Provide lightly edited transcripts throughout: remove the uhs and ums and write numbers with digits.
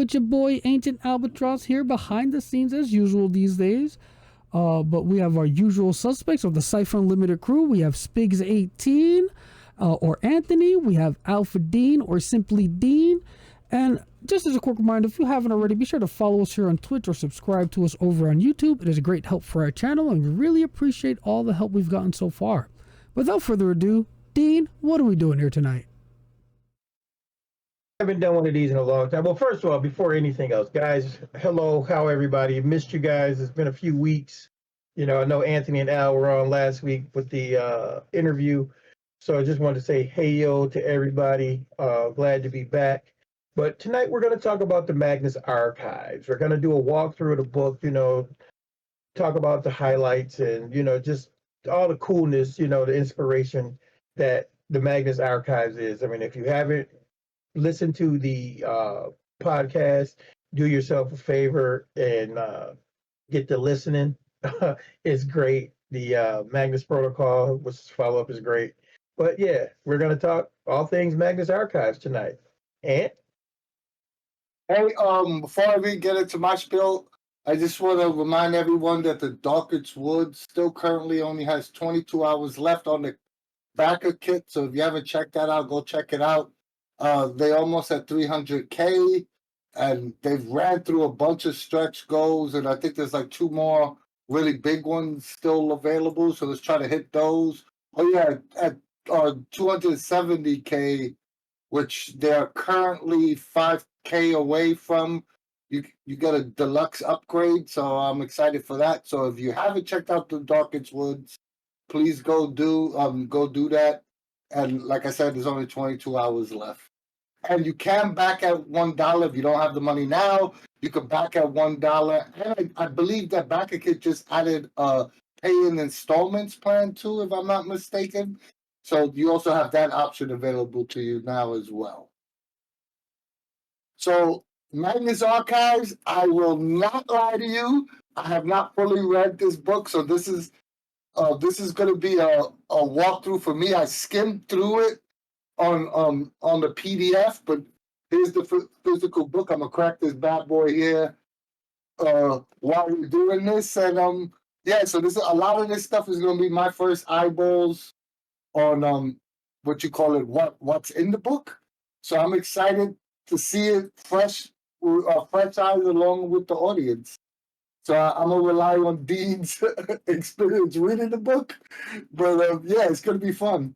it's your boy Ancient Albatross here behind the scenes as usual these days. But we have our usual suspects of the Cypher Unlimited crew. We have Spiggs 18 or Anthony. We have Alphadean or simply Dean. And just as a quick reminder, if you haven't already, be sure to follow us here on Twitch or subscribe to us over on YouTube. It is a great help for our channel, and we really appreciate all the help we've gotten so far. Without further ado, Dean, what are we doing here tonight? I haven't done one of these in a long time. Well, first of all, before anything else, guys, hello, how everybody? Missed you guys. It's been a few weeks. You know, I know Anthony and Al were on last week with the interview. So I just wanted to say hey yo to everybody. Glad to be back. But tonight we're going to talk about the Magnus Archives. We're going to do a walkthrough of the book, you know, talk about the highlights and, you know, just all the coolness, you know, the inspiration that the Magnus Archives is. I mean, if you haven't listen to the podcast, do yourself a favor and get to listening. It's great. The Magnus Protocol, which follow up is great. But yeah, we're going to talk all things Magnus Archives tonight. And hey, before we get into my spiel, I just want to remind everyone that the Darkest Woods still currently only has 22 hours left on the backer kit. So if you haven't checked that out, go check it out. They almost at 300K, and they've ran through a bunch of stretch goals, and I think there's like 2 more really big ones still available. So let's try to hit those. Oh yeah, at 270K, which they're currently 5K away from. You get a deluxe upgrade, so I'm excited for that. So if you haven't checked out the Darkest Woods, please go do that. And like I said, there's only 22 hours left. And you can back at $1 if you don't have the money now. You can back at $1. And I believe that Backer Kit just added a pay-in installments plan too, if I'm not mistaken. So you also have that option available to you now as well. So Magnus Archives, I will not lie to you. I have not fully read this book, so this is going to be a walkthrough for me. I skimmed through it on the PDF, but here's the physical book. I'm gonna crack this bad boy here while we're doing this, and yeah. So this a lot of this stuff is gonna be my first eyeballs on what you call it, what's in the book. So I'm excited to see it fresh eyes along with the audience. So I'm gonna rely on Dean's experience reading the book, but yeah, it's gonna be fun.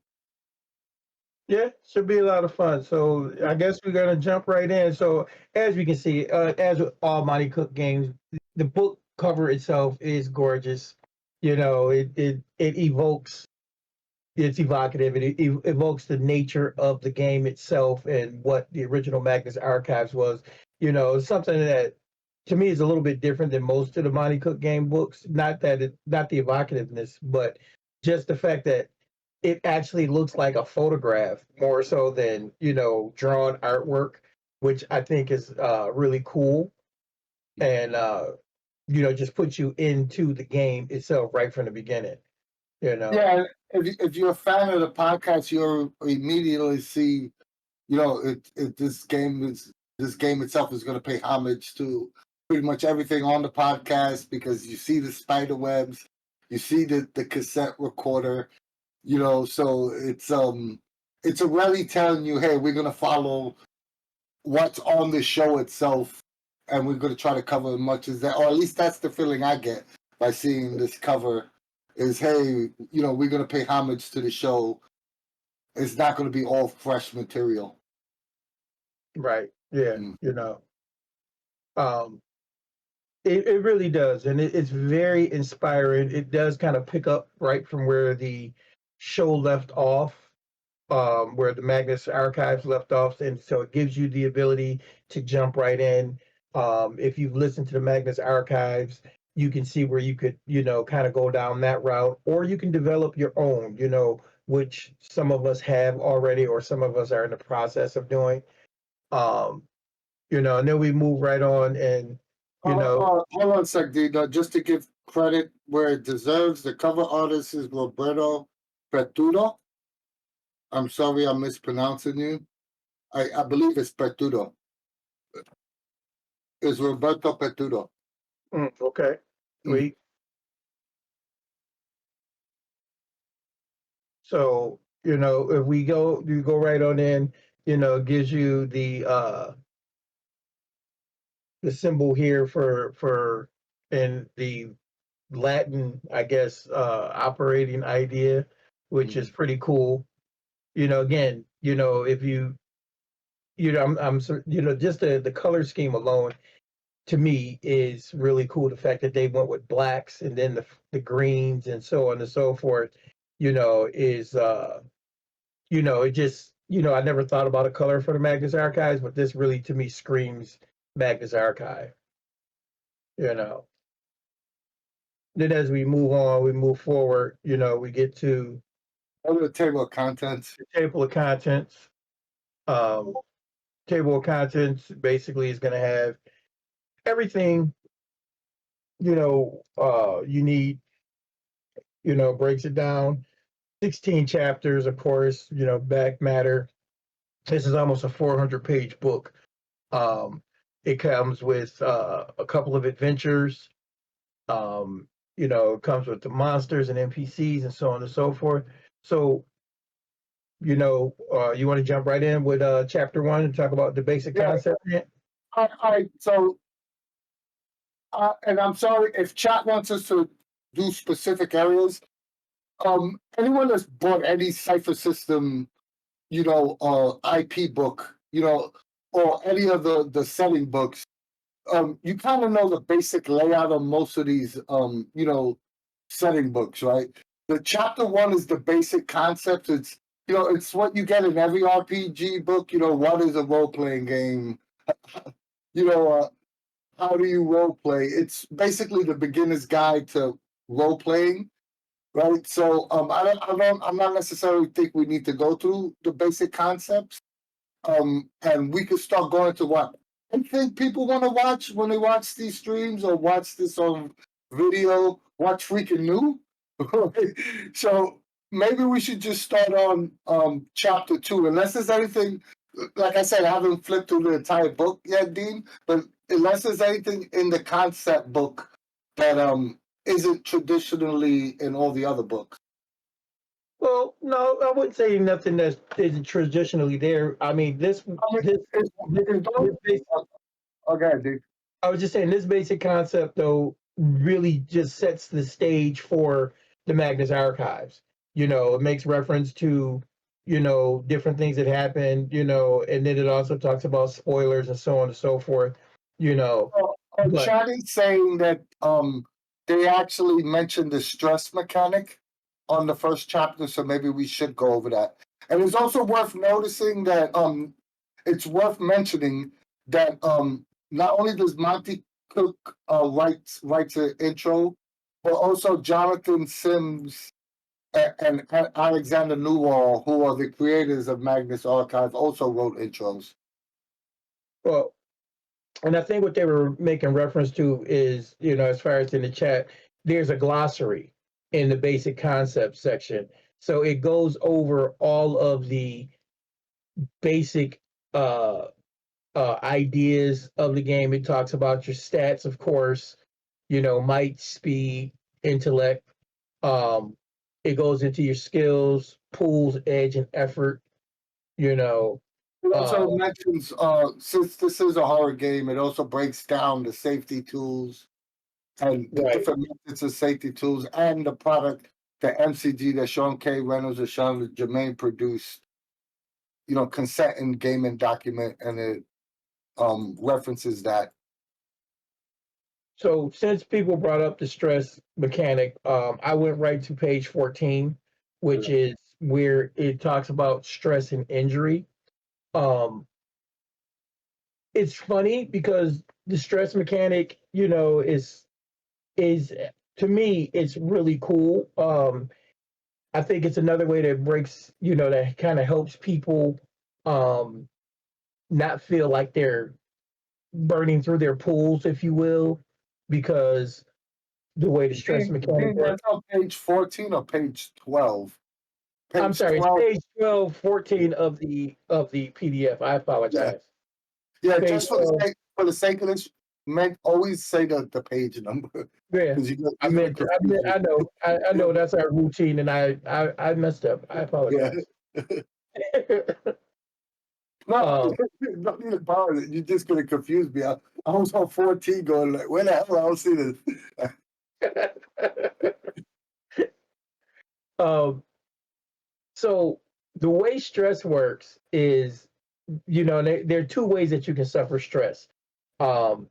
yeah, should be a lot of fun. So I guess we're going to jump right in. So as we can see, as with all Monte Cook games, the book cover itself is gorgeous. You know, it evokes, it's evocative. It evokes the nature of the game itself and what the original Magnus Archives was. You know, something that to me is a little bit different than most of the Monte Cook game books. Not the evocativeness, but just the fact that it actually looks like a photograph more so than, you know, drawn artwork, which I think is really cool. And, you know, just puts you into the game itself right from the beginning, you know? Yeah, if you're a fan of the podcast, you'll immediately see, you know, this game itself is going to pay homage to pretty much everything on the podcast, because you see the spider webs, you see the cassette recorder, you know, so it's already telling you, hey, we're going to follow what's on the show itself, and we're going to try to cover as much as that, or at least that's the feeling I get by seeing this cover. Is, hey, you know, we're going to pay homage to the show. It's not going to be all fresh material. Right. Yeah. You know, it really does. And it's very inspiring. It does kind of pick up right from where the show left off, where the Magnus Archives left off. And so it gives you the ability to jump right in. If you've listened to the Magnus Archives, you can see where you could, you know, kind of go down that route, or you can develop your own, you know, which some of us have already, or some of us are in the process of doing. You know, and then we move right on, and you know. Hold on a sec, dude. Just to give credit where it deserves, the cover artist is Roberto Pertudo. I'm sorry I'm mispronouncing you. I believe it's Pertudo. is Roberto Petrudo. Okay, sweet. So, you know, if you go right on in, you know, it gives you the symbol here for in the Latin, I guess, operating idea, which is pretty cool. You know, again, you know, if you know, you know, just the color scheme alone to me is really cool. The fact that they went with blacks and then the greens and so on and so forth, you know, is you know, it just, you know, I never thought about a color for the Magnus Archives, but this really to me screams Magnus Archive, you know. Then as we move on, we move forward, you know, we get to the table of contents. the table of contents. Um, table of contents basically is going to have everything, you know, you need, you know, breaks it down. 16 chapters, of course, you know, back matter. This is almost a 400-page book. Um, it comes with a couple of adventures. You know, it comes with the monsters and NPCs and so on and so forth. So, you know, you want to jump right in with chapter 1 and talk about the basic concept? All right. So, and I'm sorry if chat wants us to do specific areas. Anyone that's bought any Cypher System, you know, IP book, you know, or any of the setting books, you kind of know the basic layout of most of these, you know, setting books, right? The chapter 1 is the basic concept. It's, you know, it's what you get in every RPG book. You know, what is a role playing game? You know, how do you role play? It's basically the beginner's guide to role playing, right? So, I'm not necessarily think we need to go through the basic concepts. And we could start going to what I think people want to watch when they watch these streams or watch this on video, watch freaking new. So maybe we should just start on chapter 2, unless there's anything. Like I said, I haven't flipped through the entire book yet, Dean. But unless there's anything in the concept book that isn't traditionally in all the other books. Well, no, I wouldn't say nothing that isn't traditionally there. I mean, this basic, Okay, dude. I was just saying this basic concept though really just sets the stage for the Magnus Archives. You know, it makes reference to, you know, different things that happened, you know, and then it also talks about spoilers and so on and so forth, you know. Chat is saying that they actually mentioned the stress mechanic on the first chapter, so maybe we should go over that. And it's also worth noticing that it's worth mentioning that not only does Monte Cook write the intro, but also Jonathan Sims and Alexander Newall, who are the creators of Magnus Archive, also wrote intros. Well, and I think what they were making reference to is, you know, as far as in the chat, there's a glossary in the basic concept section. So it goes over all of the basic ideas of the game. It talks about your stats, of course, you know, might, speed, intellect. It goes into your skills, pools, edge, and effort, you know. It also mentions, since this is a horror game, it also breaks down the safety tools and the different methods of safety tools and the product, the MCG that Sean K. Reynolds and Sean Jermaine produced, you know, consent and gaming document, and it references that. So since people brought up the stress mechanic, I went right to page 14, which is where it talks about stress and injury. It's funny because the stress mechanic, you know, is to me, it's really cool. I think it's another way that breaks, you know, that kind of helps people not feel like they're burning through their pools, if you will, because the way the stress mechanic works. That's on page 14 or page 12? I'm sorry, 12. It's page 12, 14 of the PDF. I apologize. Yeah, just for the sake of this, always say the page number. Yeah, 'Cause you're I gonna meant to, confuse me. I know that's our routine, and I messed up. I Yeah. apologize. No, um, not even about it. You're just gonna confuse me. I was on 14 going like, where the hell I don't see this? um, so the way stress works is, there are two ways that you can suffer stress.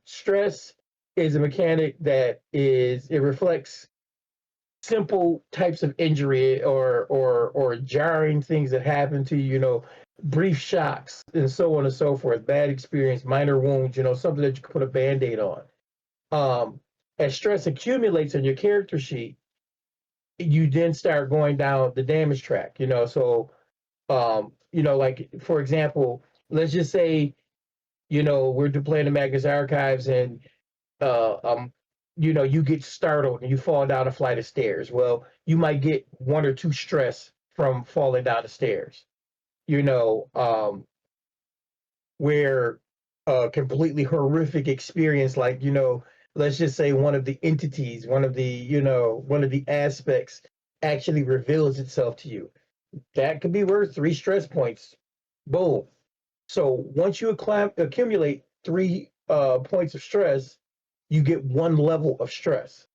Stress is a mechanic that it reflects simple types of injury or jarring things that happen to you, brief shocks and so on and so forth, bad experience, minor wounds, something that you can put a band-aid on. As stress accumulates on your character sheet, you then start going down the damage track, so like for example, let's just say, we're playing the Magnus Archives, and uh, um, you get startled and you fall down a flight of stairs. Well, you might get 1 or 2 stress from falling down the stairs. Where a completely horrific experience, like, let's just say one of the entities, one of the aspects actually reveals itself to you. That could be worth 3 stress points. Boom. So once you accumulate 3 points of stress, you get 1 level of stress.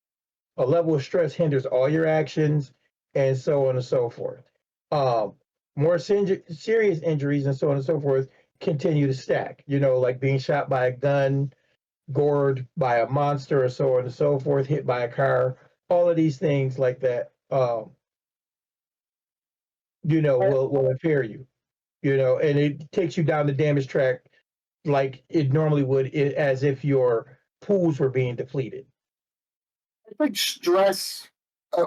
A level of stress hinders all your actions, and so on and so forth. Um, More serious injuries and so on and so forth continue to stack. Like being shot by a gun, gored by a monster, or so on and so forth, hit by a car. All of these things like that, will impair you. And it takes you down the damage track like it normally would, as if your pools were being depleted. I think stress.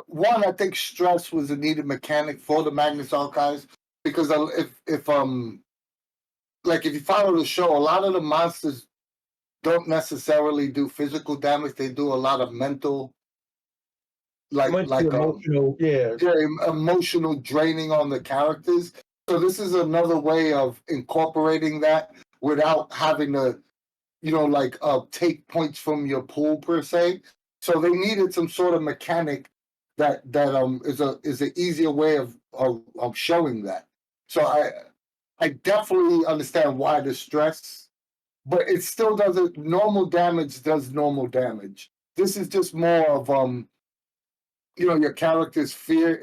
One, I think stress was a needed mechanic for the Magnus Archives because if you follow the show, a lot of the monsters don't necessarily do physical damage. They do a lot of mental, Much emotional, yeah. emotional draining on the characters. So this is another way of incorporating that without having to, take points from your pool per se. So they needed some sort of mechanic that is an easier way of showing that. So I definitely understand why the stress, but it still doesn't. Normal damage does normal damage. This is just more of your character's fear.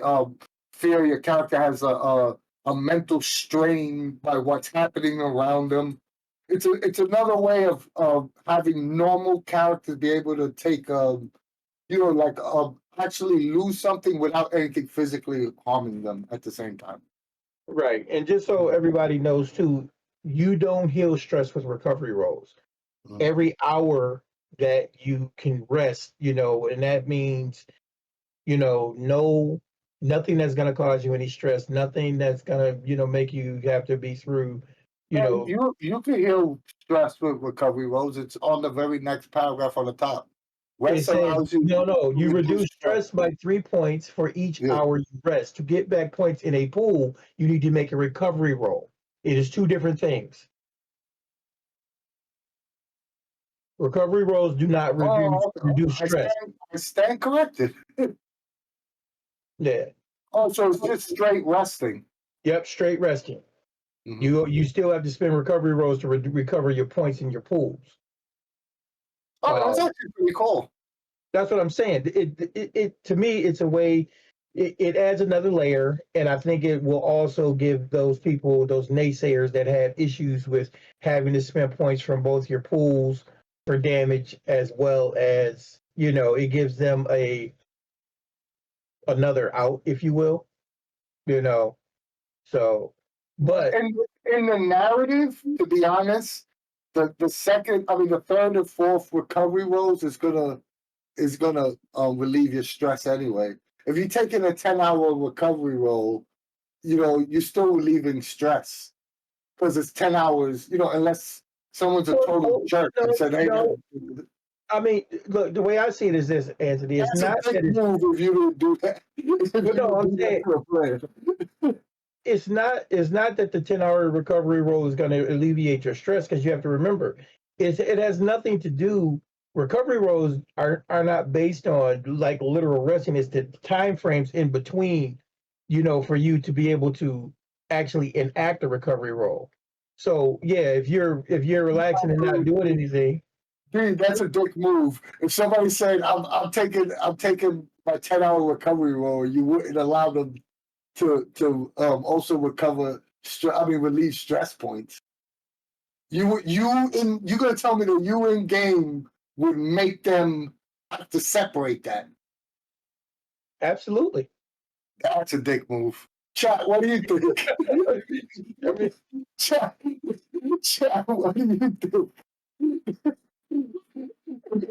Fear. Your character has a mental strain by what's happening around them. It's another way of having normal characters be able to take actually lose something without anything physically harming them at the same time. Right. And just so everybody knows too, you don't heal stress with recovery rolls. Mhm. Every hour that you can rest, and that means, nothing that's going to cause you any stress, nothing that's going to, make you have to be through, And you can heal stress with recovery rolls. It's on the very next paragraph on the top. it Rest says, allows you no, to you reduce reduce stress by 3 points for each Yeah. hour you rest. To get back points in a pool, you need to make a recovery roll. It is 2 different things. Recovery rolls do not reduce stress. I stand corrected. Yeah. Oh, so it's just straight resting. Yep. Straight resting. Mhm. You still have to spend recovery rolls to recover your points in your pools. Oh, that's Um, actually pretty cool. that's what I'm saying. It to me, it's a way. It adds another layer, and I think it will also give those people, those naysayers that have issues with having to spend points from both your pools for damage, as well as, it gives them another out, if you will. You know, so, but And in the narrative, to be honest, the third and fourth recovery rolls is gonna relieve your stress anyway. If you're taking a 10-hour recovery roll, you're still relieving stress because it's 10 hours. Unless someone's a total jerk and said, "Hey, no. I mean, look, the way I see it is this, Anthony. It's that's a not big that it's move if you didn't do that." If you no. would I'm do that saying to a player. it's not that the 10-hour recovery roll is going to alleviate your stress, because you have to remember, it has nothing to do. Recovery rolls are not based on like literal resting. It's the time frames in between, for you to be able to actually enact a recovery roll. So yeah, if you're relaxing and not doing anything. Dude, that's a dick move. If somebody said, I'm taking my 10-hour recovery roll, you wouldn't allow them to also recover. Relieve stress points. You're gonna tell me that you in game would make them have to separate that? Absolutely. That's a dick move. Chat, what do you think? I mean, Chat, what do you think?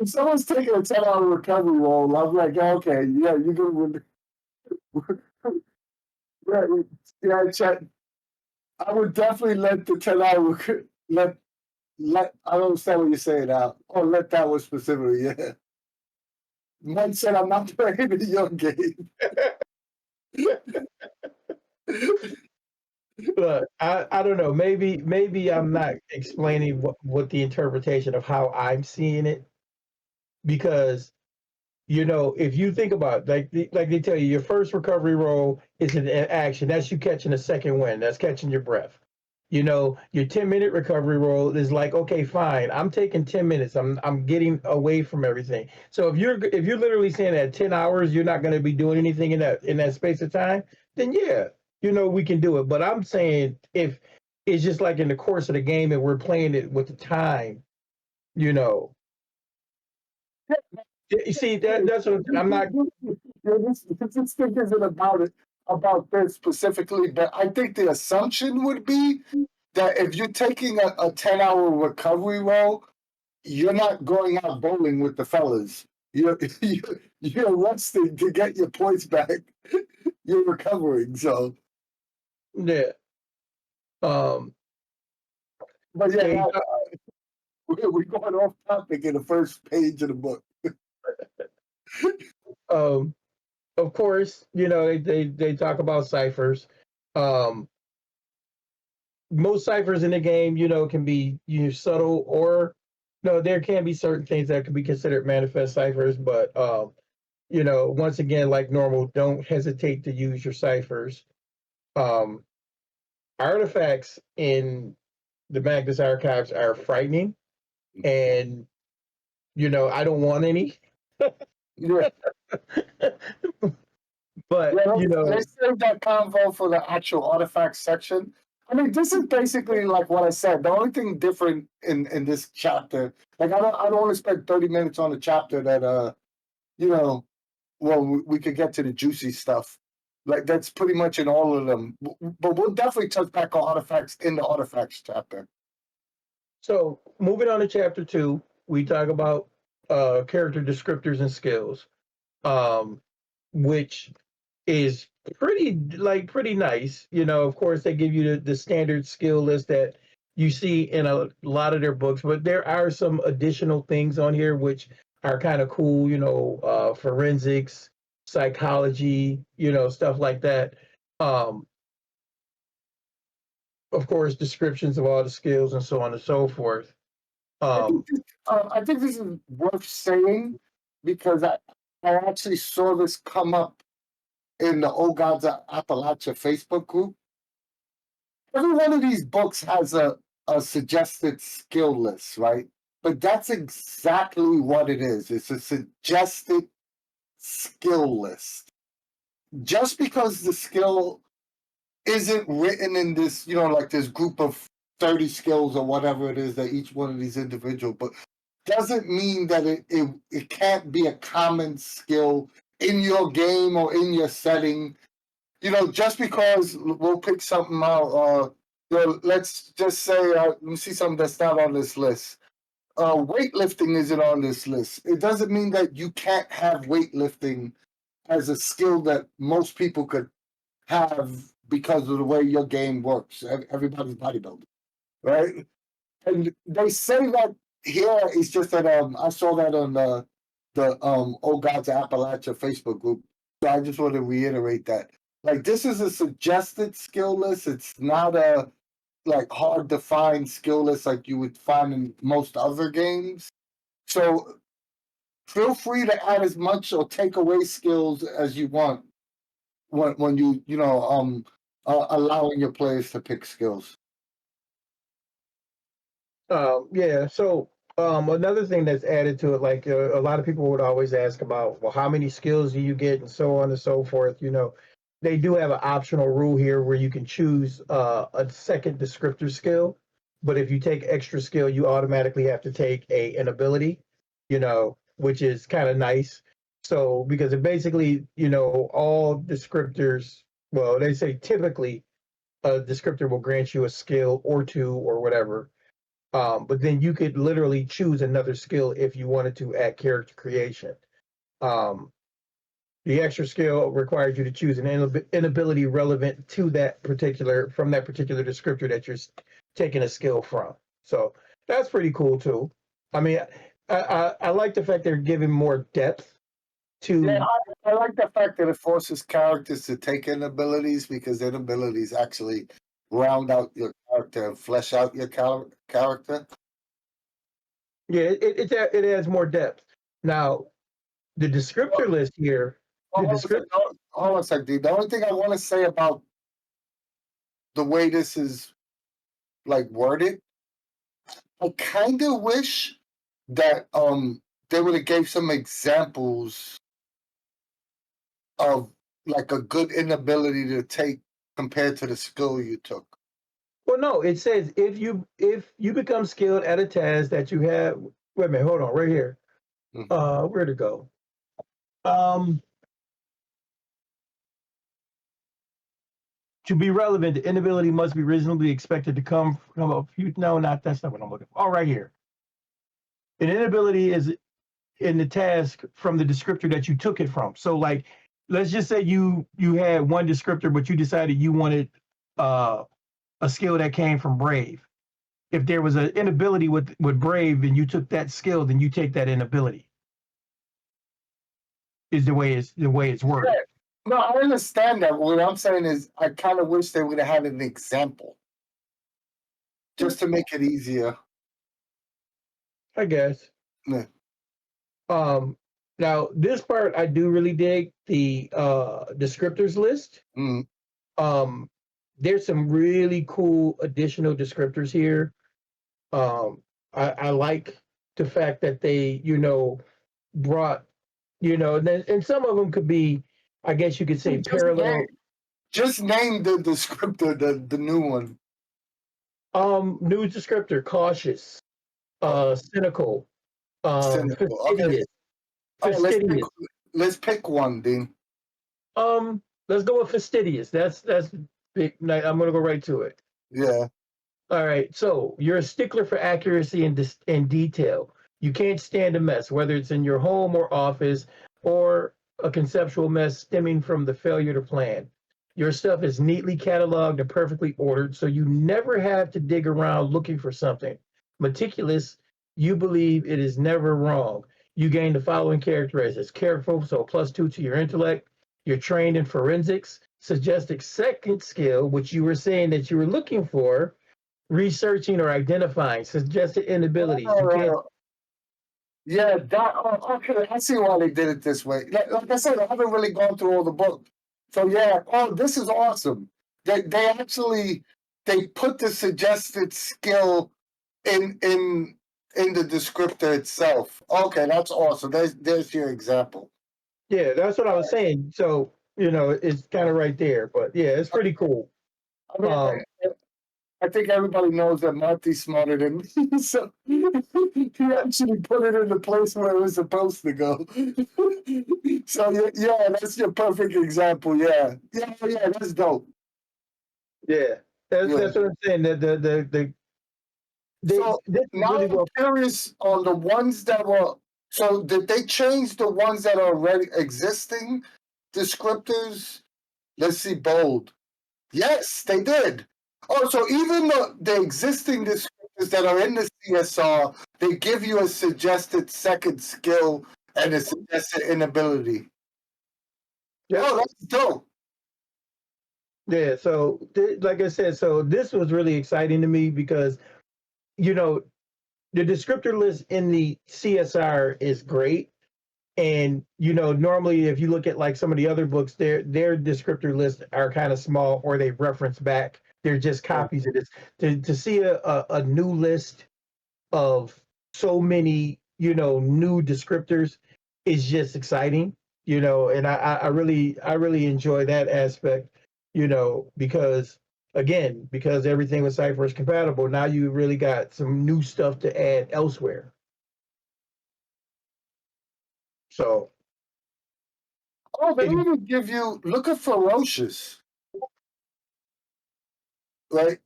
If someone's taking a 10-hour recovery roll, I'm like, okay, yeah, you can. Yeah, chat. I would definitely let the 10-hour let. I don't understand what you're saying now. Oh, let that one specifically, yeah. Mike said, I'm not playing the young game. Look, I don't know. Maybe I'm not explaining what the interpretation of how I'm seeing it, because if you think about like they tell you, your first recovery roll is an action. That's you catching a second wind. That's catching your breath. Your 10-minute recovery roll is like, okay, fine. I'm taking 10 minutes. I'm getting away from everything. So if you're literally saying that 10 hours you're not going to be doing anything in that space of time, then yeah, we can do it. But I'm saying if it's just like in the course of the game and we're playing it with the time, you know. You see that's what I'm not. Yeah, this thing isn't about this specifically, but I think the assumption would be that if you're taking a 10-hour recovery roll, you're not going out bowling with the fellas. You're you're resting to get your points back. You're recovering, so. Yeah. Um. But yeah, They, we're going off topic in the first page of the book. um. Of course, they talk about ciphers. Um. Most ciphers in the game, can be subtle, or no, there can be certain things that could be considered manifest ciphers. But once again, like normal, don't hesitate to use your ciphers. Um, Artifacts in the Magnus Archives are frightening, and I don't want any. Yeah, But yeah. Let's save that convo for the actual artifacts section. I mean, this is basically like what I said. The only thing different in this chapter, like I don't want to spend 30 minutes on a chapter that well, we could get to the juicy stuff. Like that's pretty much in all of them. But we'll definitely touch back on artifacts in the artifacts chapter. So moving on to chapter 2, we talk about character descriptors and skills, um, which is pretty nice. Of course, they give you the standard skill list that you see in a lot of their books, but there are some additional things on here which are kind of cool. Forensics, psychology, stuff like that. Um, of course, descriptions of all the skills and so on and so forth. I think this is worth saying because I actually saw this come up in the Old Gods of Appalachia Facebook group. Every one of these books has a suggested skill list, right? But that's exactly what it is. It's a suggested skill list. Just because the skill isn't written in this, like this group of 30 skills or whatever it is that each one of these individual, but doesn't mean that it can't be a common skill in your game or in your setting. Just because we'll pick something out, let's just say, let me see something that's not on this list. Weightlifting isn't on this list. It doesn't mean that you can't have weightlifting as a skill that most people could have because of the way your game works. Everybody's bodybuilding, right? And they say that here. It's just that I saw that on the Old Gods of Appalachia Facebook group. So I just want to reiterate that. Like this is a suggested skill list. It's not like hard to find skill lists like you would find in most other games. So feel free to add as much or take away skills as you want when allowing your players to pick skills. Yeah. So another thing that's added to it, like a lot of people would always ask about, well, how many skills do you get, and so on and so forth. They do have an optional rule here where you can choose a second descriptor skill, but if you take extra skill, you automatically have to take an ability. Which is kind of nice. So because it basically, all descriptors, well, they say typically a descriptor will grant you a skill or two or whatever. But then you could literally choose another skill if you wanted to at character creation. Um, the extra skill requires you to choose an inability relevant to from that particular descriptor that you're taking a skill from. So that's pretty cool too. I mean, I like the fact they're giving more depth to. Yeah, I like the fact that it forces characters to take inabilities because inabilities actually round out your character and flesh out your character. Yeah, it adds more depth. Now, the descriptor list here. Hold on a sec, dude. The only thing I want to say about the way this is like worded, I kind of wish that they would have gave some examples of like a good inability to take compared to the skill you took. Well, no, it says if you become skilled at a task that you have. Wait a minute, hold on, right here. Where'd it go? To be relevant, the inability must be reasonably expected to come from a few. No, that's not what I'm looking for. All right, here. An inability is in the task from the descriptor that you took it from. So, like, let's just say you had one descriptor, but you decided you wanted a skill that came from Brave. If there was an inability with Brave and you took that skill, then you take that inability. Is the way it's worded. Yeah. No, I understand that. What I'm saying is, I kind of wish they would have had an example, just to make it easier. I guess. Yeah. Now this part I do really dig the descriptors list. There's some really cool additional descriptors here. I like the fact that they brought and some of them could be, I guess you could say, parallel. Just name the descriptor, the new one. New descriptor: cautious, cynical, Cynical. fastidious. Okay. Let's pick one, Dean. Let's go with fastidious. That's big. I'm gonna go right to it. Yeah. All right. So you're a stickler for accuracy and detail. You can't stand a mess, whether it's in your home or office, or a conceptual mess stemming from the failure to plan. Your stuff is neatly cataloged and perfectly ordered, so you never have to dig around looking for something. Meticulous, you believe it is never wrong. You gain the following characteristics: careful, so +2 to your intellect. You're trained in forensics. Suggested second skill, which you were saying that you were looking for, researching or identifying. Suggested inabilities. Yeah, okay, I see why they did it this way. Like I said, I haven't really gone through all the book. So yeah, this is awesome. They actually put the suggested skill in the descriptor itself. Okay, that's awesome. There's your example. Yeah, that's what I was saying. So, it's kind of right there. But yeah, it's pretty cool. I mean, I think everybody knows that Monte's smarter than me, so he actually put it in the place where it was supposed to go. So yeah, that's your perfect example. Yeah, that's dope. Yeah, that's what I'm saying. So now I'm curious on the ones that were. So did they change the ones that are already existing descriptors? Let's see, bold. Yes, they did. Oh, so even the existing descriptors that are in the CSR, they give you a suggested second skill and a suggested inability. Yeah, oh, that's dope. Yeah, so like I said, so this was really exciting to me because you know the descriptor list in the CSR is great, and normally if you look at like some of the other books, their descriptor lists are kind of small or they reference back. They're just copies of this. To see a new list of so many new descriptors is just exciting, and I really enjoy that aspect, because again, because everything with Cypher is compatible, now you really got some new stuff to add elsewhere. So Oh, they and even give you, look at Ferocious, right?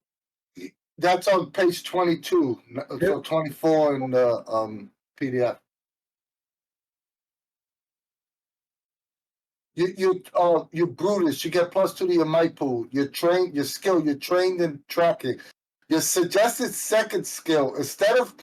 That's on page 22, so 24 in the PDF. You Brutus, you get +2 to your might pool. You're trained, your skill, you're trained in tracking. Your suggested second skill, instead of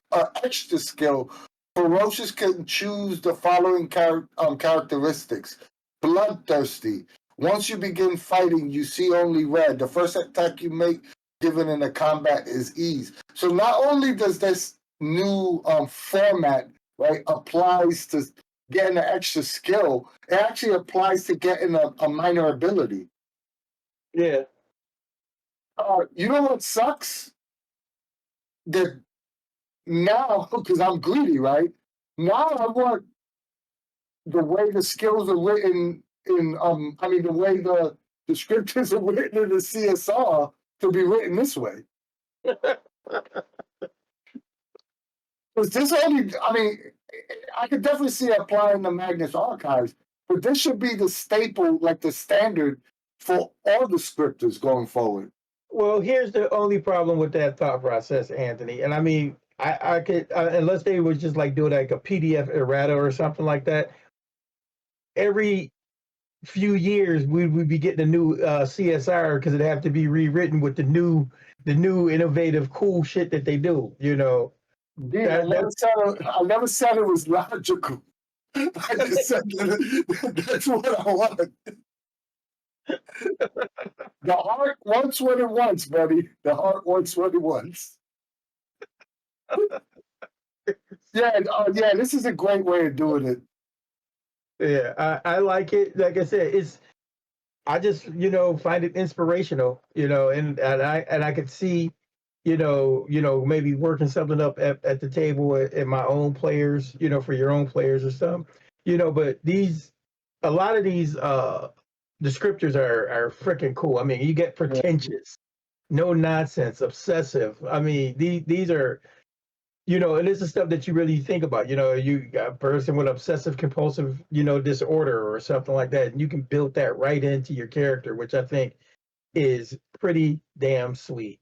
extra skill, Ferocious can choose the following characteristics. Bloodthirsty. Once you begin fighting, you see only red. The first attack you make given in a combat is ease. So not only does this new format, right, applies to getting an extra skill, it actually applies to getting a minor ability. yeah. You know what sucks? That now, because I'm greedy, right? Now I want the way the skills are written in, the way the descriptors are written in the CSR to be written this way. Because this only, I could definitely see it applying to Magnus Archives, but this should be the staple, like the standard for all the scripters going forward. Well, here's the only problem with that thought process, Anthony. And I mean, I could, unless they would just like do it like a PDF errata or something like that. Every few years, we'd be getting a new CSR because it'd have to be rewritten with the new innovative, cool shit that they do. Dean, I never said it was logical. I just said that's what I want. The heart wants what it wants, buddy. The heart wants what it wants. Yeah, this is a great way of doing it. Yeah, I like it. Like I said, I just find it inspirational, and I could see, maybe working something up at the table at my own players, for your own players or something, but a lot of these descriptors are freaking cool. I mean, you get pretentious, no nonsense, obsessive. I mean, these are, and this is stuff that you really think about. You got a person with obsessive compulsive, disorder or something like that, and you can build that right into your character, which I think is pretty damn sweet.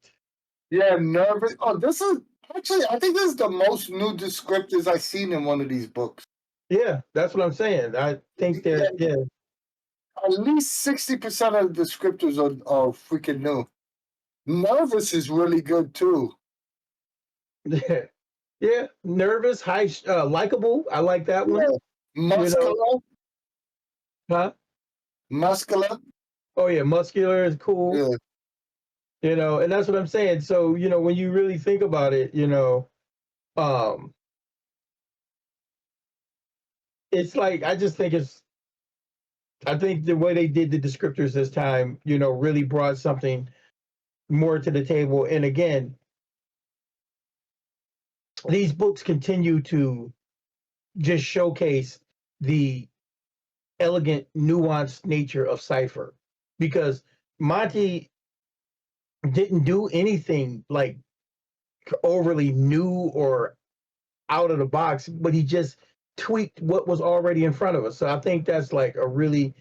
Yeah, nervous. Oh, this is actually, I think this is the most new descriptors I've seen in one of these books. Yeah, that's what I'm saying. I think that, yeah. At least 60% of the descriptors are freaking new. Nervous is really good too. Yeah, yeah. Nervous, high, likable. I like that one. Muscular. Huh? Muscular. Oh yeah, muscular is cool. Yeah. And that's what I'm saying. So when you really think about it, um, it's like I think the way they did the descriptors this time, really brought something more to the table. And again, these books continue to just showcase the elegant, nuanced nature of Cypher, because Monte didn't do anything like overly new or out of the box, but he just tweaked what was already in front of us. So I think that's like a really,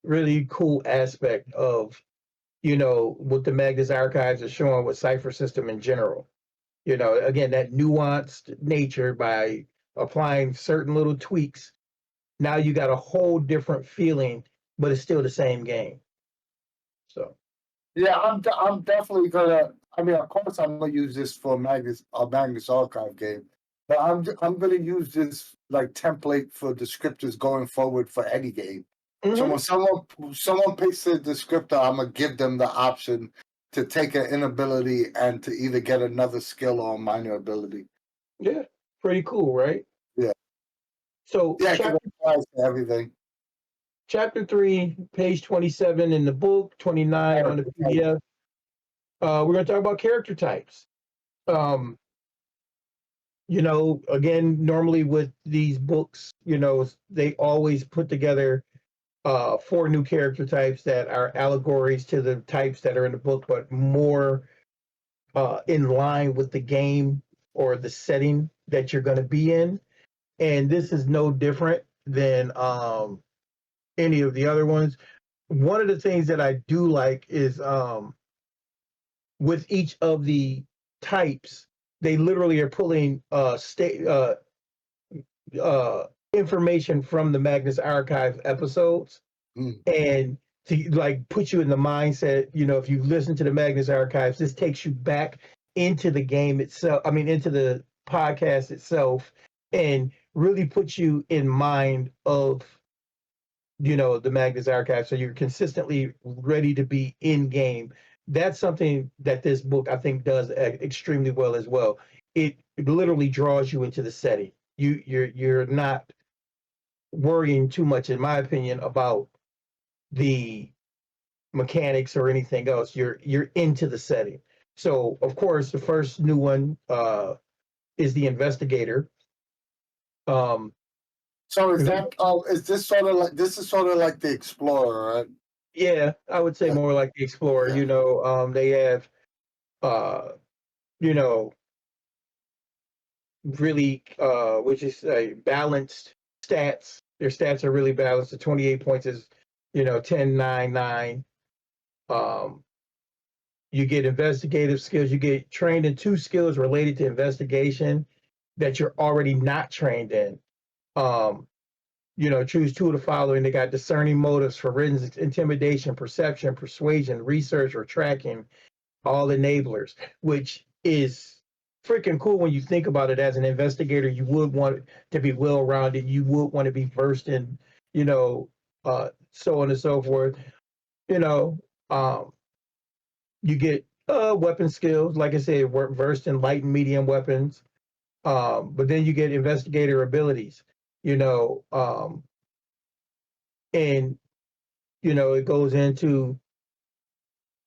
really cool aspect of, what the Magnus Archives are showing with Cypher System in general. Again, that nuanced nature by applying certain little tweaks. Now you got a whole different feeling, but it's still the same game. So yeah, I'm definitely gonna. I mean, of course, I'm gonna use this for Magnus Archive game, but I'm gonna use this like template for descriptors going forward for any game. So when someone picks the descriptor, I'm gonna give them the option to take an inability and to either get another skill or a minor ability. Yeah, pretty cool, right? Yeah. So Yeah, because it applies to everything. chapter 3, page 27 in the book, 29 on the PDF. We're going to talk about character types. You know, again, normally with these books, you know, they always put together 4 new character types that are allegories to the types that are in the book, but more in line with the game or the setting that you're going to be in. And this is no different than any of the other ones. One of the things that I do like is with each of the types, they literally are pulling information from the Magnus Archives episodes and to like put you in the mindset, you know, if you listen to the Magnus Archives, this takes you back into the game itself. I mean, into the podcast itself, and really puts you in mind of, you know, the Magnus Archives. So you're consistently ready to be in game. That's something that this book I think does extremely well as well. It literally draws you into the setting. You're not worrying too much, in my opinion, about the mechanics or anything else. You're into the setting. So of course, the first new one is the investigator. So is this sort of like the explorer, right? Yeah, I would say more like the explorer. Yeah. You know, they have you know, really which is balanced stats. Their stats are really balanced. The 28 points is, you know, 10, 9, 9. You get investigative skills. You get trained in 2 skills related to investigation that you're already not trained in. You know, choose 2 of the following. They got discerning motives, forensics, intimidation, perception, persuasion, research, or tracking, all enablers, which is freaking cool when you think about it. As an investigator, you would want to be well-rounded. You would want to be versed in, you know, so on and so forth. You know, you get weapon skills, like I said, versed in light and medium weapons. But then you get investigator abilities, you know, and you know it goes into,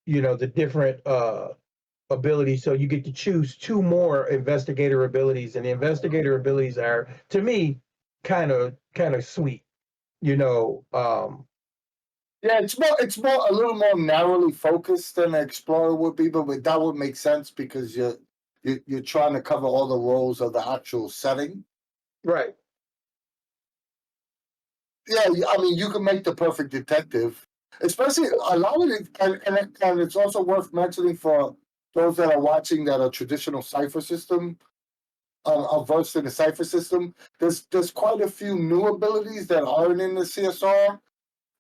you know, the different abilities. So you get to choose 2 more investigator abilities, and the investigator abilities are, to me, kind of sweet, you know. Yeah, it's more a little more narrowly focused than an explorer would be, but that would make sense because you're trying to cover all the roles of the actual setting. Right. Yeah, I mean, you can make the perfect detective, especially a lot of it, and it's also worth mentioning for those that are watching that are traditional Cypher System, are versed in the Cypher System. There's quite a few new abilities that aren't in the CSR,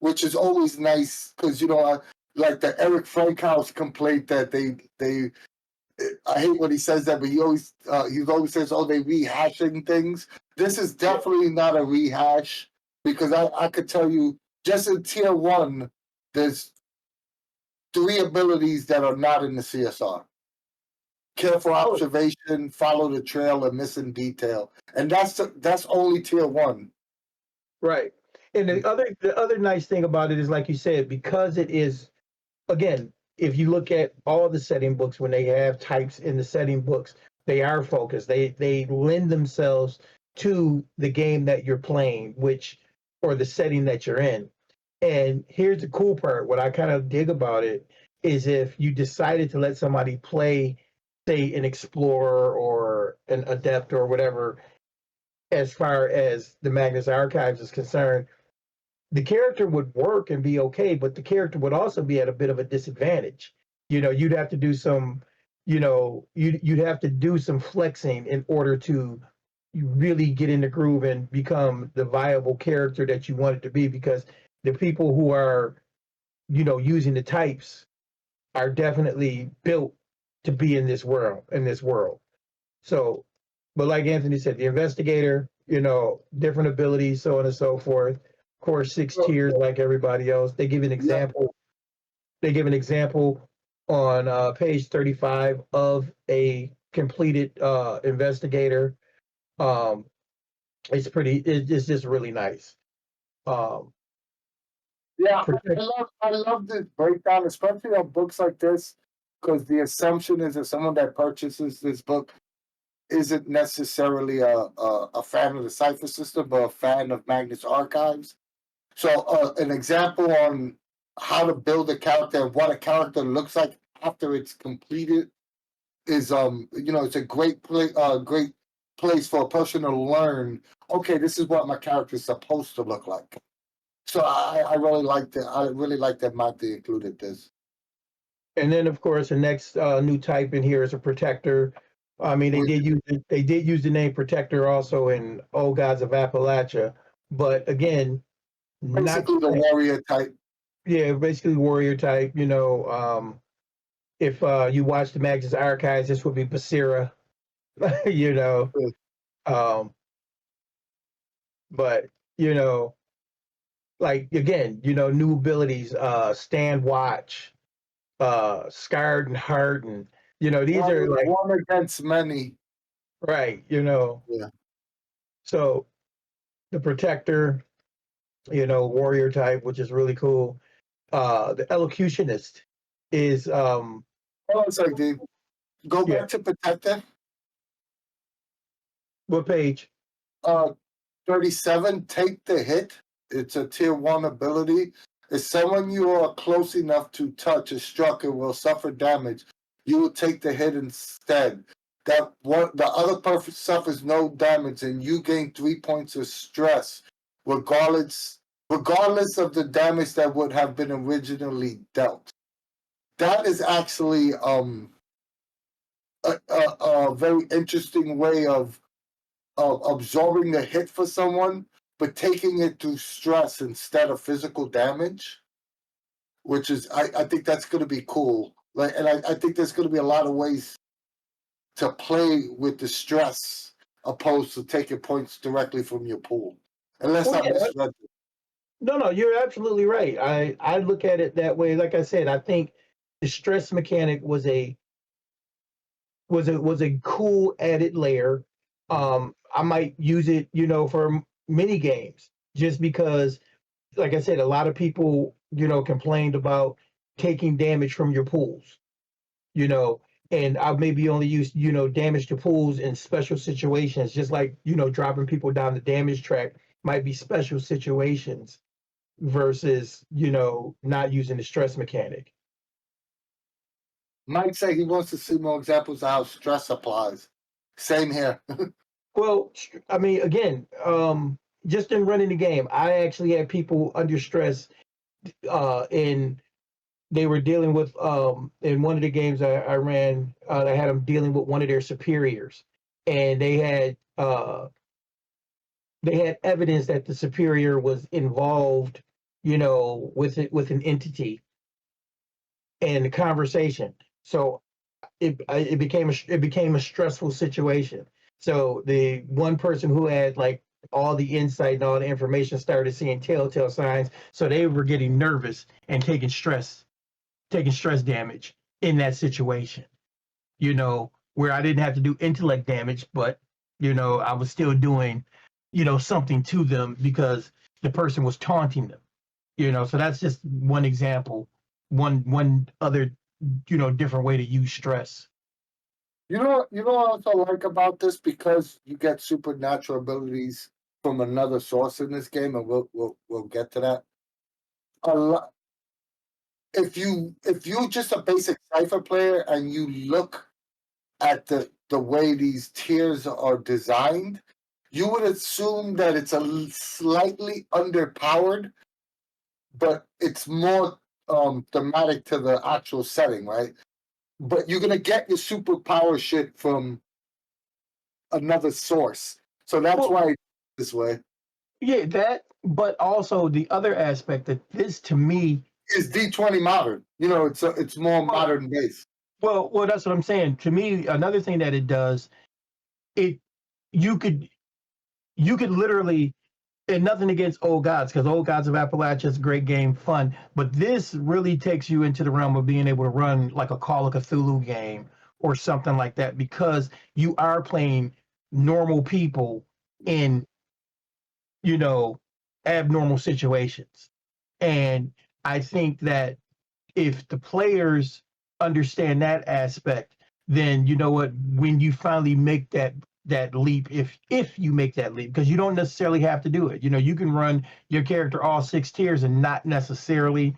which is always nice because, you know, like the Eric Frankhouse complaint that they I hate when he says that, but he always says, oh, they rehashing things. This is definitely not a rehash because I could tell you just in tier 1, there's 3 abilities that are not in the CSR. Careful observation, follow the trail, and missing detail, and that's only tier 1. Right. And the other nice thing about it is, like you said, because it is, again, if you look at all the setting books, when they have types in the setting books, they are focused. They lend themselves to the game that you're playing, or the setting that you're in. And here's the cool part. What I kind of dig about it is if you decided to let somebody play, say, an explorer or an adept or whatever, as far as the Magnus Archives is concerned, the character would work and be okay, but the character would also be at a bit of a disadvantage. You know, you'd have to do some, you know, you'd have to do some flexing in order to really get in the groove and become the viable character that you want it to be, because the people who are, you know, using the types are definitely built to be in this world. So, but like Anthony said, the investigator, you know, different abilities, so on and so forth. core 6 tiers like everybody else. They give an example. They give an example on page 35 of a completed investigator. It's it's just really nice. Yeah, I love this breakdown, especially on books like this, because the assumption is that someone that purchases this book isn't necessarily a fan of the Cypher System, but a fan of Magnus Archives. So an example on how to build a character and what a character looks like after it's completed is it's a great place for a person to learn, okay, this is what my character is supposed to look like. So I really like that. I really like that Monte included this. And then, of course, the next new type in here is a protector. I mean, they did use the name protector also in Old Gods of Appalachia, but again, basically the warrior type. Yeah, basically warrior type. If you watch the Magnus Archives, this would be Basira. But like again, new abilities, stand watch, scarred and hardened. These are like one against many. Right, Yeah. So the protector, warrior type, which is really cool. The elocutionist is hold on a second, dude. Go back to protector. What page? 37, take the hit. It's a tier 1 ability. If someone you are close enough to touch is struck and will suffer damage, you will take the hit instead. The other person suffers no damage and you gain 3 points of stress, regardless of the damage that would have been originally dealt. That is actually a very interesting way of absorbing the hit for someone, but taking it through stress instead of physical damage, which is I think that's going to be cool. I think there's going to be a lot of ways to play with the stress opposed to taking points directly from your pool. Unless I misread it. No, you're absolutely right. I look at it that way. Like I said, I think the stress mechanic was a cool added layer. I might use it, for mini games, just because, like I said, a lot of people, complained about taking damage from your pools, and I maybe only use, damage to pools in special situations, just like, dropping people down the damage track might be special situations versus, not using the stress mechanic. Mike say he wants to see more examples of how stress applies. Same here. Well, I mean, again, just in running the game, I actually had people under stress, and they were dealing with in one of the games I ran. I had them dealing with one of their superiors, and they had evidence that the superior was involved, with an entity and the conversation. So it became a stressful situation. So the one person who had like all the insight and all the information started seeing telltale signs. So they were getting nervous and taking stress damage in that situation. Where I didn't have to do intellect damage, but I was still doing, something to them because the person was taunting them. So that's just one example. One other, different way to use stress. You know what I also like about this, because you get supernatural abilities from another source in this game, and we'll get to that. If you're just a basic Cypher player and you look at the way these tiers are designed, you would assume that it's a slightly underpowered, but it's more thematic to the actual setting, right? But you're gonna get your superpower shit from another source, so that's why this way. Yeah, that. But also the other aspect that this to me is D20 modern. It's more modern based. Well, that's what I'm saying. To me, another thing that it does, you could literally and nothing against Old Gods, because Old Gods of Appalachia is a great game, fun. But this really takes you into the realm of being able to run like a Call of Cthulhu game or something like that, because you are playing normal people in, you know, abnormal situations. And I think that if the players understand that aspect, then you know what, when you finally make that leap, if you make that leap, because you don't necessarily have to do it. You know, you can run your character all 6 tiers and not necessarily,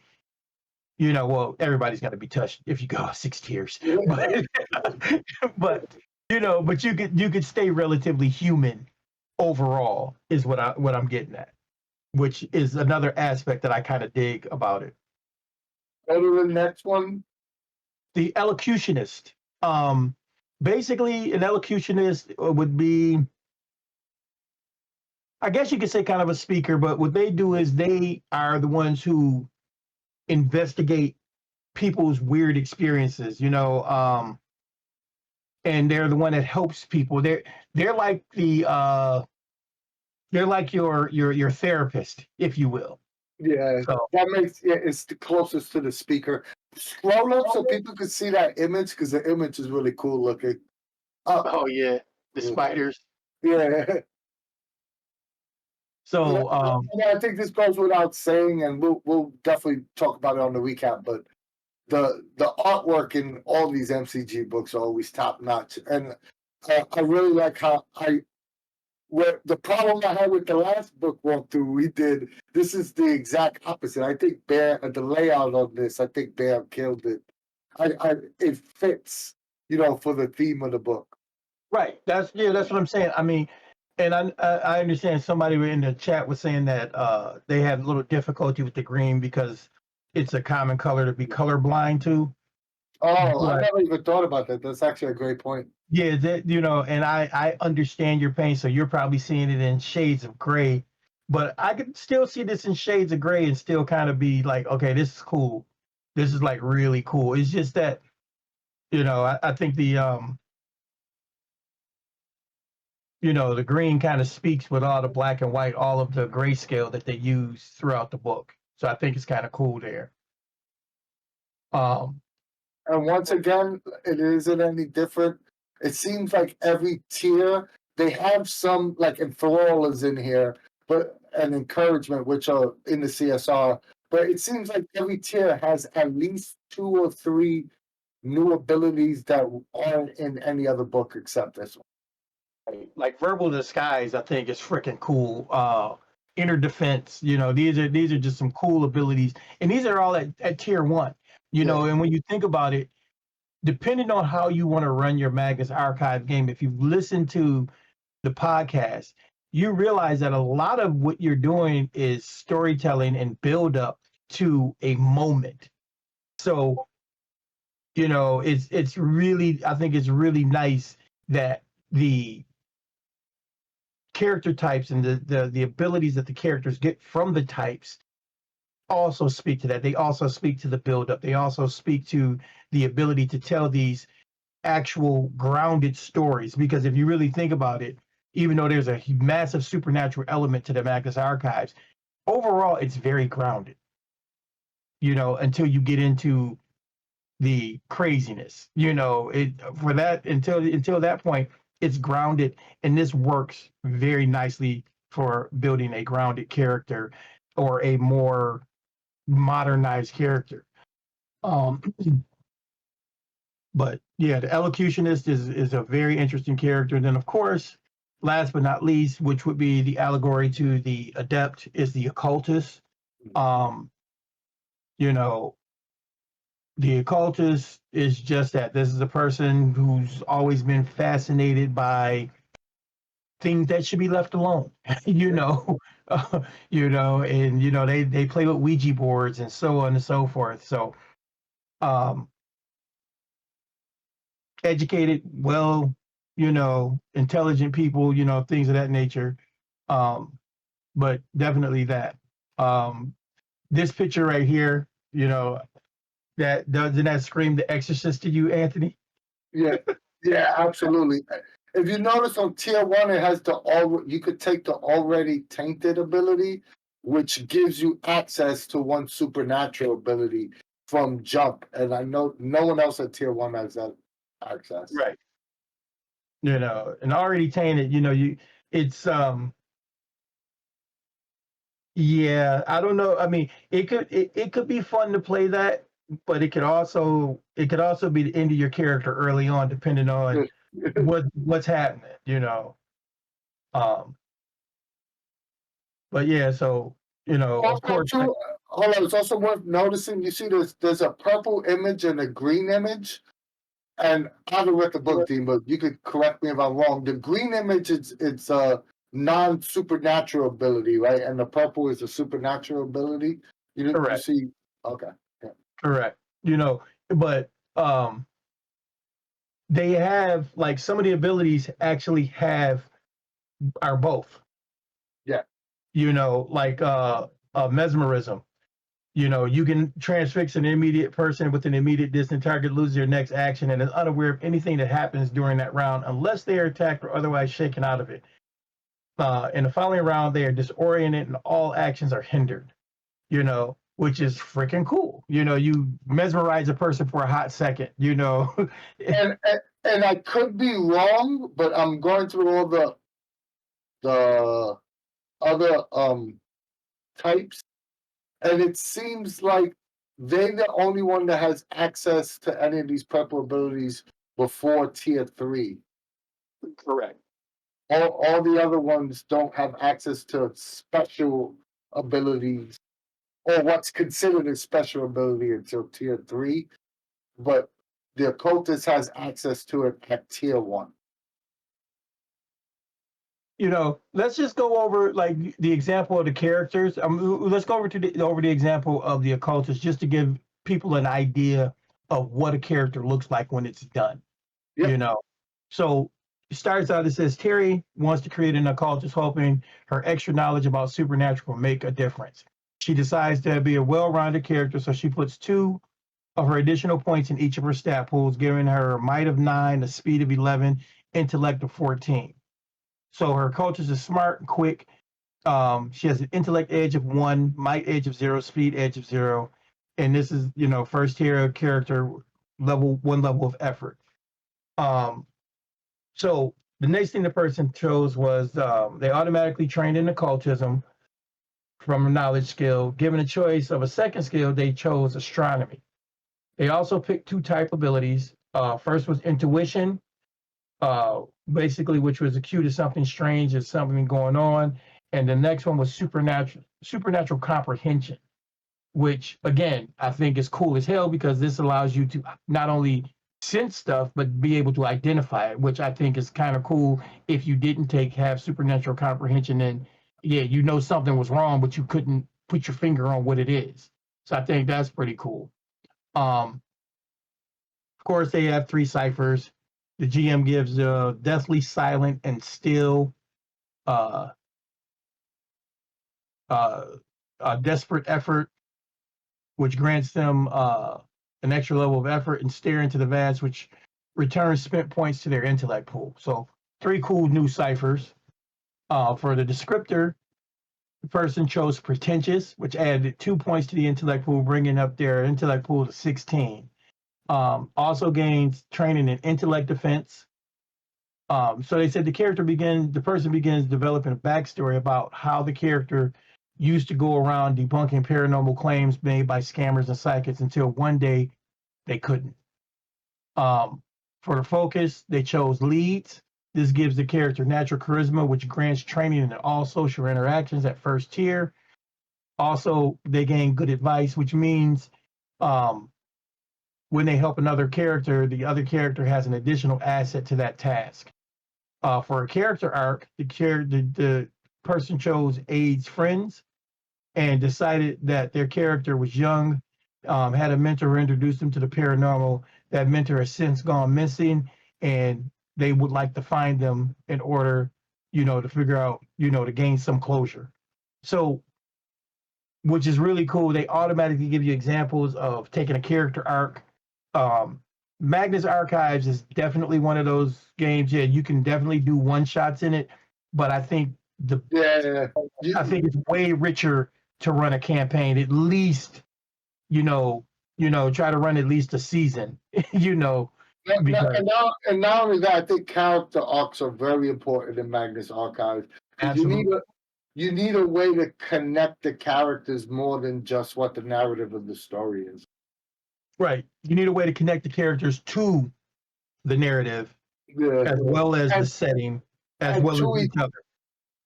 you know, well, everybody's going to be touched if you go 6 tiers, but but you know, but you could stay relatively human overall, is what I'm getting at, which is another aspect that I kind of dig about it. Go to the next one. The elocutionist. Basically, an elocutionist would be, I guess you could say, kind of a speaker, but what they do is they are the ones who investigate people's weird experiences, and they're the one that helps people. They're like they're like your therapist, if you will. Yeah, So that makes it's the closest to the speaker. Scroll up so people can see that image, because the image is really cool looking. oh yeah, the spiders. Yeah. So I think this goes without saying, and we'll definitely talk about it on the recap. But the artwork in all these MCG books are always top notch, and I really like how where the problem I had with the last book walkthrough we did. This is the exact opposite. I think Bear, the layout of this, I think Bear killed it. It fits, for the theme of the book. right, that's what I'm saying. I mean, and I understand somebody in the chat was saying that they had a little difficulty with the green because it's a common color to be colorblind to. Oh, I But never even thought about that. That's actually a great point. yeah, and I understand your pain. So you're probably seeing it in shades of gray, but I could still see this in shades of gray and still kind of be like, okay, this is cool. This is like really cool. It's just that, I think the green kind of speaks with all the black and white, all of the grayscale that they use throughout the book. So I think it's kind of cool there. And once again, it isn't any different. It seems like every tier they have some like enthrall is in here, but an encouragement, which are in the CSR. But it seems like every tier has at least 2 or 3 new abilities that aren't in any other book except this one. Like verbal disguise, I think is freaking cool. Inner defense, these are just some cool abilities, and these are all at tier 1. And when you think about it, depending on how you want to run your Magnus Archive game, if you listen to the podcast, you realize that a lot of what you're doing is storytelling and build up to a moment. So, it's really, I think it's really nice that the character types and the abilities that the characters get from the types also speak to that. They also speak to the buildup. They also speak to the ability to tell these actual grounded stories. Because if you really think about it, even though there's a massive supernatural element to the Magnus Archives, overall it's very grounded. Until you get into the craziness. For that until that point, it's grounded, and this works very nicely for building a grounded character or a more modernized character. But yeah, the elocutionist is a very interesting character. And then of course, last but not least, which would be the allegory to the adept, is the occultist. The occultist is just that. This is a person who's always been fascinated by things that should be left alone. And they play with Ouija boards and so on and so forth. So educated, well, intelligent people, things of that nature. But definitely that. This picture right here, that doesn't that scream The Exorcist to you, Anthony? Yeah, absolutely. If you notice on tier 1, it has you could take the already tainted ability, which gives you access to one supernatural ability from jump. And I know no one else at tier 1 has that access. Right. And already tainted, it's yeah, I don't know. I mean, it could be fun to play that, but it could also be the end of your character early on, depending on what's happening. But yeah, so of course. Hold on, it's also worth noticing. You see, there's a purple image and a green image, and I haven't read the book, Dean, but you could correct me if I'm wrong. The green image it's a non-supernatural ability, right? And the purple is a supernatural ability. You see? Okay. Yeah. Correct. But they have, like, some of the abilities actually are both. Yeah. Like mesmerism. You can transfix an immediate person with an immediate distant target, lose their next action, and is unaware of anything that happens during that round unless they are attacked or otherwise shaken out of it. In the following round, they are disoriented and all actions are hindered, which is freaking cool. You mesmerize a person for a hot second, and I could be wrong, but I'm going through all the other types, and it seems like they're the only one that has access to any of these purple abilities before tier 3. Correct. All the other ones don't have access to special abilities or what's considered a special ability until tier 3, but the Occultist has access to it at tier 1. Let's just go over, like, the example of the characters. Let's go over the example of the Occultist, just to give people an idea of what a character looks like when it's done. Yep. So it starts out, it says Terry wants to create an occultist, hoping her extra knowledge about supernatural will make a difference. She decides to be a well-rounded character, so she puts 2 of her additional points in each of her stat pools, giving her a might of 9, a speed of 11, intellect of 14. So her occultist is smart and quick. She has an intellect edge of 1, might edge of 0, speed edge of 0. And this is, first tier character, level of effort. So the next thing the person chose was they automatically trained in occultism from a knowledge skill. Given a choice of a second skill, they chose astronomy. They also picked 2 type abilities. First was intuition, basically, which was acute to something strange, is something going on. And the next one was supernatural comprehension, which, again, I think is cool as hell, because this allows you to not only sense stuff, but be able to identify it, which I think is kind of cool. If you didn't have supernatural comprehension, then yeah, something was wrong, but you couldn't put your finger on what it is. So I think that's pretty cool. Of course, they have 3 ciphers. The GM gives deathly silent and still, a desperate effort, which grants them an extra level of effort, and stare into the vast, which returns spent points to their intellect pool. So 3 cool new ciphers. For the descriptor, the person chose pretentious, which added 2 points to the intellect pool, bringing up their intellect pool to 16. Also gains training in intellect defense. So they said the person begins developing a backstory about how the character used to go around debunking paranormal claims made by scammers and psychics until one day they couldn't. For the focus, they chose leads. This gives the character natural charisma, which grants training in all social interactions at first tier. Also, they gain good advice, which means when they help another character, the other character has an additional asset to that task. For a character arc, the person chose AIDS friends and decided that their character was young, had a mentor who introduced them to the paranormal. That mentor has since gone missing, and they would like to find them in order, to figure out, to gain some closure. So, which is really cool. They automatically give you examples of taking a character arc, Magnus Archives is definitely one of those games. Yeah, you can definitely do one shots in it, but I think I think it's way richer to run a campaign. At least, try to run at least a season. Because And not only that, I think character arcs are very important in Magnus Archives. You need a way to connect the characters more than just what the narrative of the story is. Right. You need a way to connect the characters to the narrative, as well as the setting, as well as each other.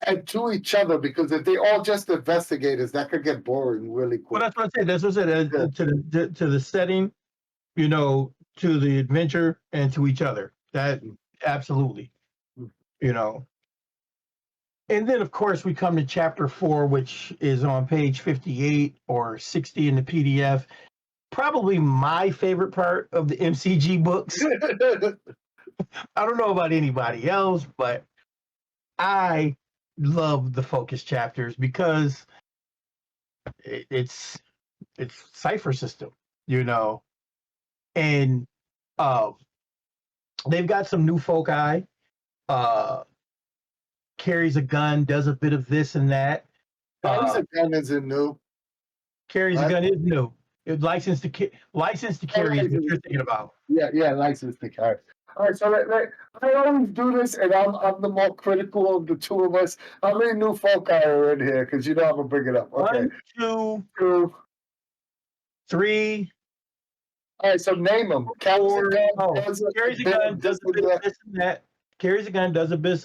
And to each other, because if they all just investigators, that could get boring really quick. Well, that's what I said. That's what I said. To the setting, to the adventure, and to each other. That absolutely, And then, of course, we come to chapter 4, which is on page 58 or 60 in the PDF. Probably my favorite part of the MCG books. I don't know about anybody else, but I love the focus chapters because it's Cypher System, and they've got some new foci. Carries a gun, does a bit of this and that. Carries a gun isn't new. Carries a gun is new. License to carry is what you're thinking about. Yeah, license to carry. All right, so I always do this, and I'm the more critical of the two of us. How many new foci are in here? Because I'm gonna bring it up. Okay. 1, 2, 3. All right, so name them. Carries a gun, does a bit of this and that. Carries a gun, does a bit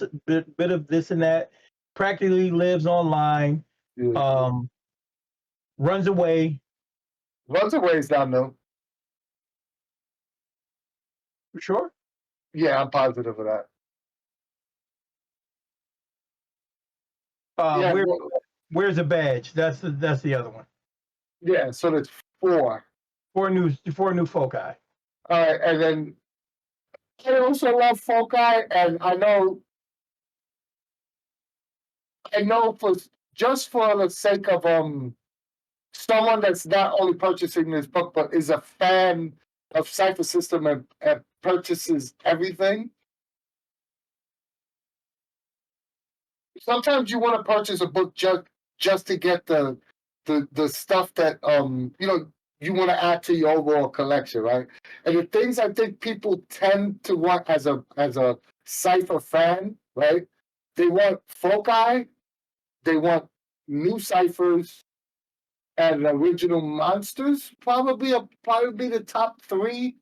of this and that. Practically lives online. Runs away. Runs away is not new. For sure? Yeah, I'm positive of that. Where's a badge? That's the other one. Yeah, so there's 4. 4 new foci. All right, and then I also love foci, and I know for the sake of someone that's not only purchasing this book but is a fan of Cypher System and purchases everything. Sometimes you want to purchase a book just to get the stuff that you want to add to your overall collection, right? And the things I think people tend to want as a Cypher fan, right? They want foci, they want new ciphers, and original monsters. Probably the top 3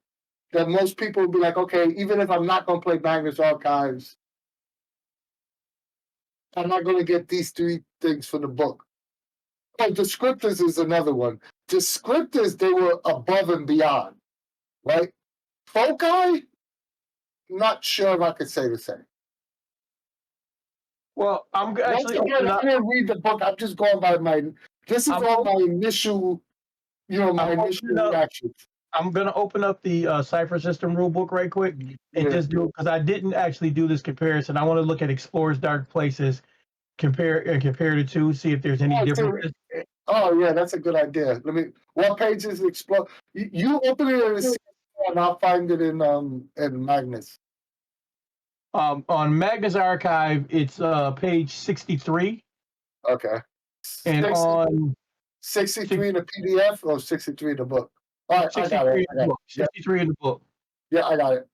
that most people will be like, okay, even if I'm not going to play Magnus Archives, I'm not going to get these 3 things for the book. Oh, Descriptors is another one. Descriptors, they were above and beyond, right? Foci, not sure if I could say the same. Well, I'm actually. I didn't read the book. I'm just going by this is all my initial, reactions. I'm going to open up the Cypher System rulebook right quick and just do it because I didn't actually do this comparison. I want to look at Explorer's Dark Places, compare the two, see if there's any differences. Oh yeah, that's a good idea. What page is Explore? You open it and I'll find it in Magnus. On Magnus Archive, it's page 63. Okay. And 60, on 63 in the PDF or 63 in the book? All right, 63 in the book. Yeah, I got it.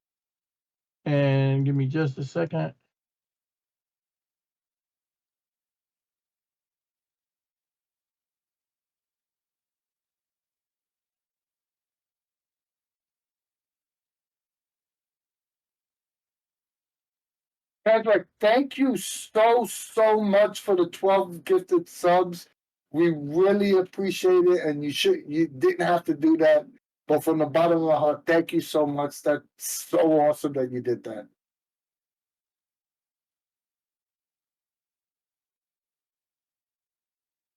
And give me just a second. Patrick, thank you so much for the 12 gifted subs. We really appreciate it, and you didn't have to do that, but from the bottom of my heart, thank you so much. That's so awesome that you did that.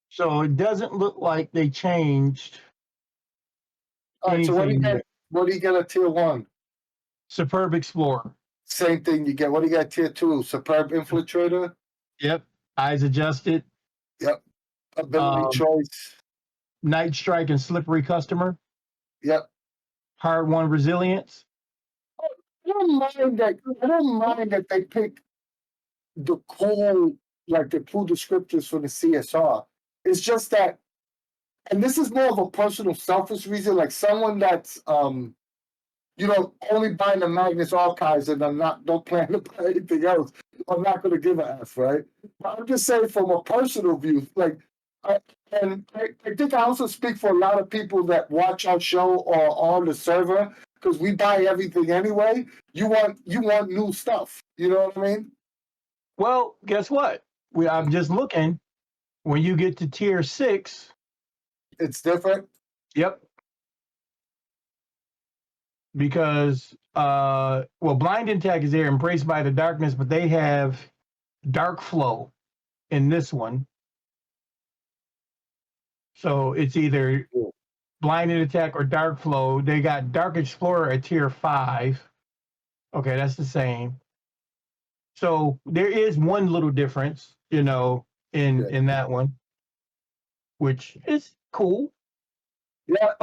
So it doesn't look like they changed. All right, so what do you get at tier 1? Superb Explorer. Same thing you get. What do you got tier 2? Superb Infiltrator? Yep. Eyes adjusted. Yep. Ability choice. Night Strike and Slippery Customer. Yep. Hard Won Resilience. I don't mind that they pick the cool descriptors for the CSR. It's just that, and this is more of a personal selfish reason, like someone that's only buying the Magnus Archives and don't plan to buy anything else. I'm not going to give a F, right? But I'm just saying from a personal view, I think I also speak for a lot of people that watch our show or on the server because we buy everything anyway. You want new stuff. You know what I mean? Well, guess what? I'm just looking. When you get to tier 6, it's different. Yep. Because Blind Intact is there, Embraced by the Darkness, but they have Dark Flow in this one. So it's either Blinded Attack or Dark Flow. They got Dark Explorer at tier 5. Okay, that's the same. So there is one little difference, in that one, which is cool. Yeah.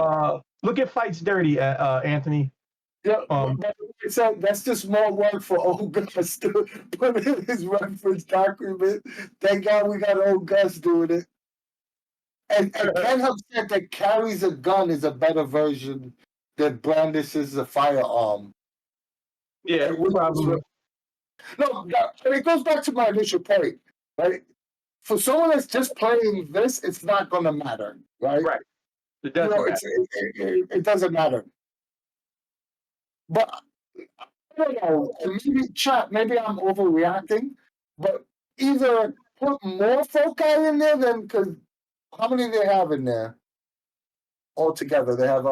Look at Fights Dirty, Anthony. Yeah, that's just more work for old Gus to put in his reference document. Thank God we got old Gus doing it. And Ken have said that carries a gun is a better version that brandishes a firearm. Yeah, probably. No, it goes back to my initial point, right? For someone that's just playing this, it's not going to matter, right? Right. It doesn't matter. It doesn't matter. But I don't know, maybe I'm overreacting, but either put more foci in there than, because how many do they have in there altogether? They have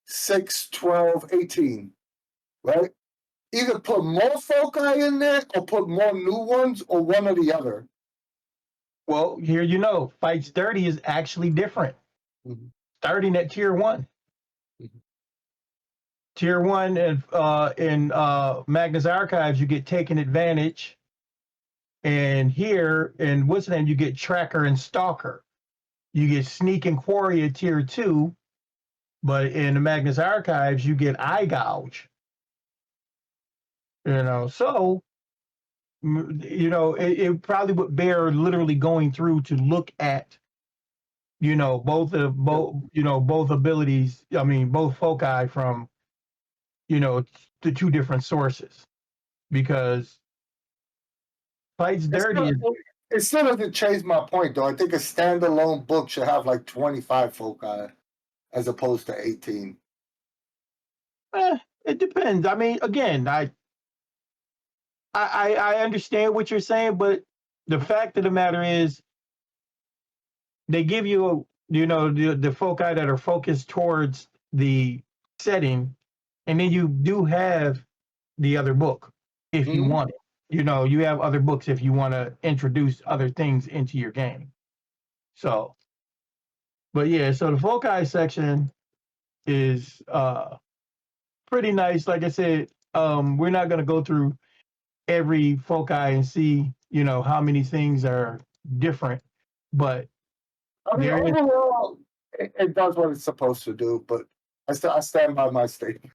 6, 12, 18, right? Either put more foci in there or put more new ones or one or the other. Well, here Fights Dirty is actually different. Mm-hmm. Starting at tier 1. Mm-hmm. Tier 1 in Magnus Archives, you get Taken Advantage. And here in what's the name, you get Tracker and Stalker. You get Sneak and Quarry at tier 2. But in the Magnus Archives, you get Eye Gouge. So it probably would bear literally going through to look at both abilities. I mean, both foci from the two different sources, because Fights Dirty it still doesn't change my point, though. I think a standalone book should have like 25 foci as opposed to 18. It depends. I mean, again, I understand what you're saying, but the fact of the matter is, they give you the foci that are focused towards the setting, and then you do have the other book if you want it. You have other books if you want to introduce other things into your game. So, but yeah, so the foci section is pretty nice. Like I said, we're not going to go through every foci and see how many things are different, but I mean, overall, it does what it's supposed to do, but I stand by my statement.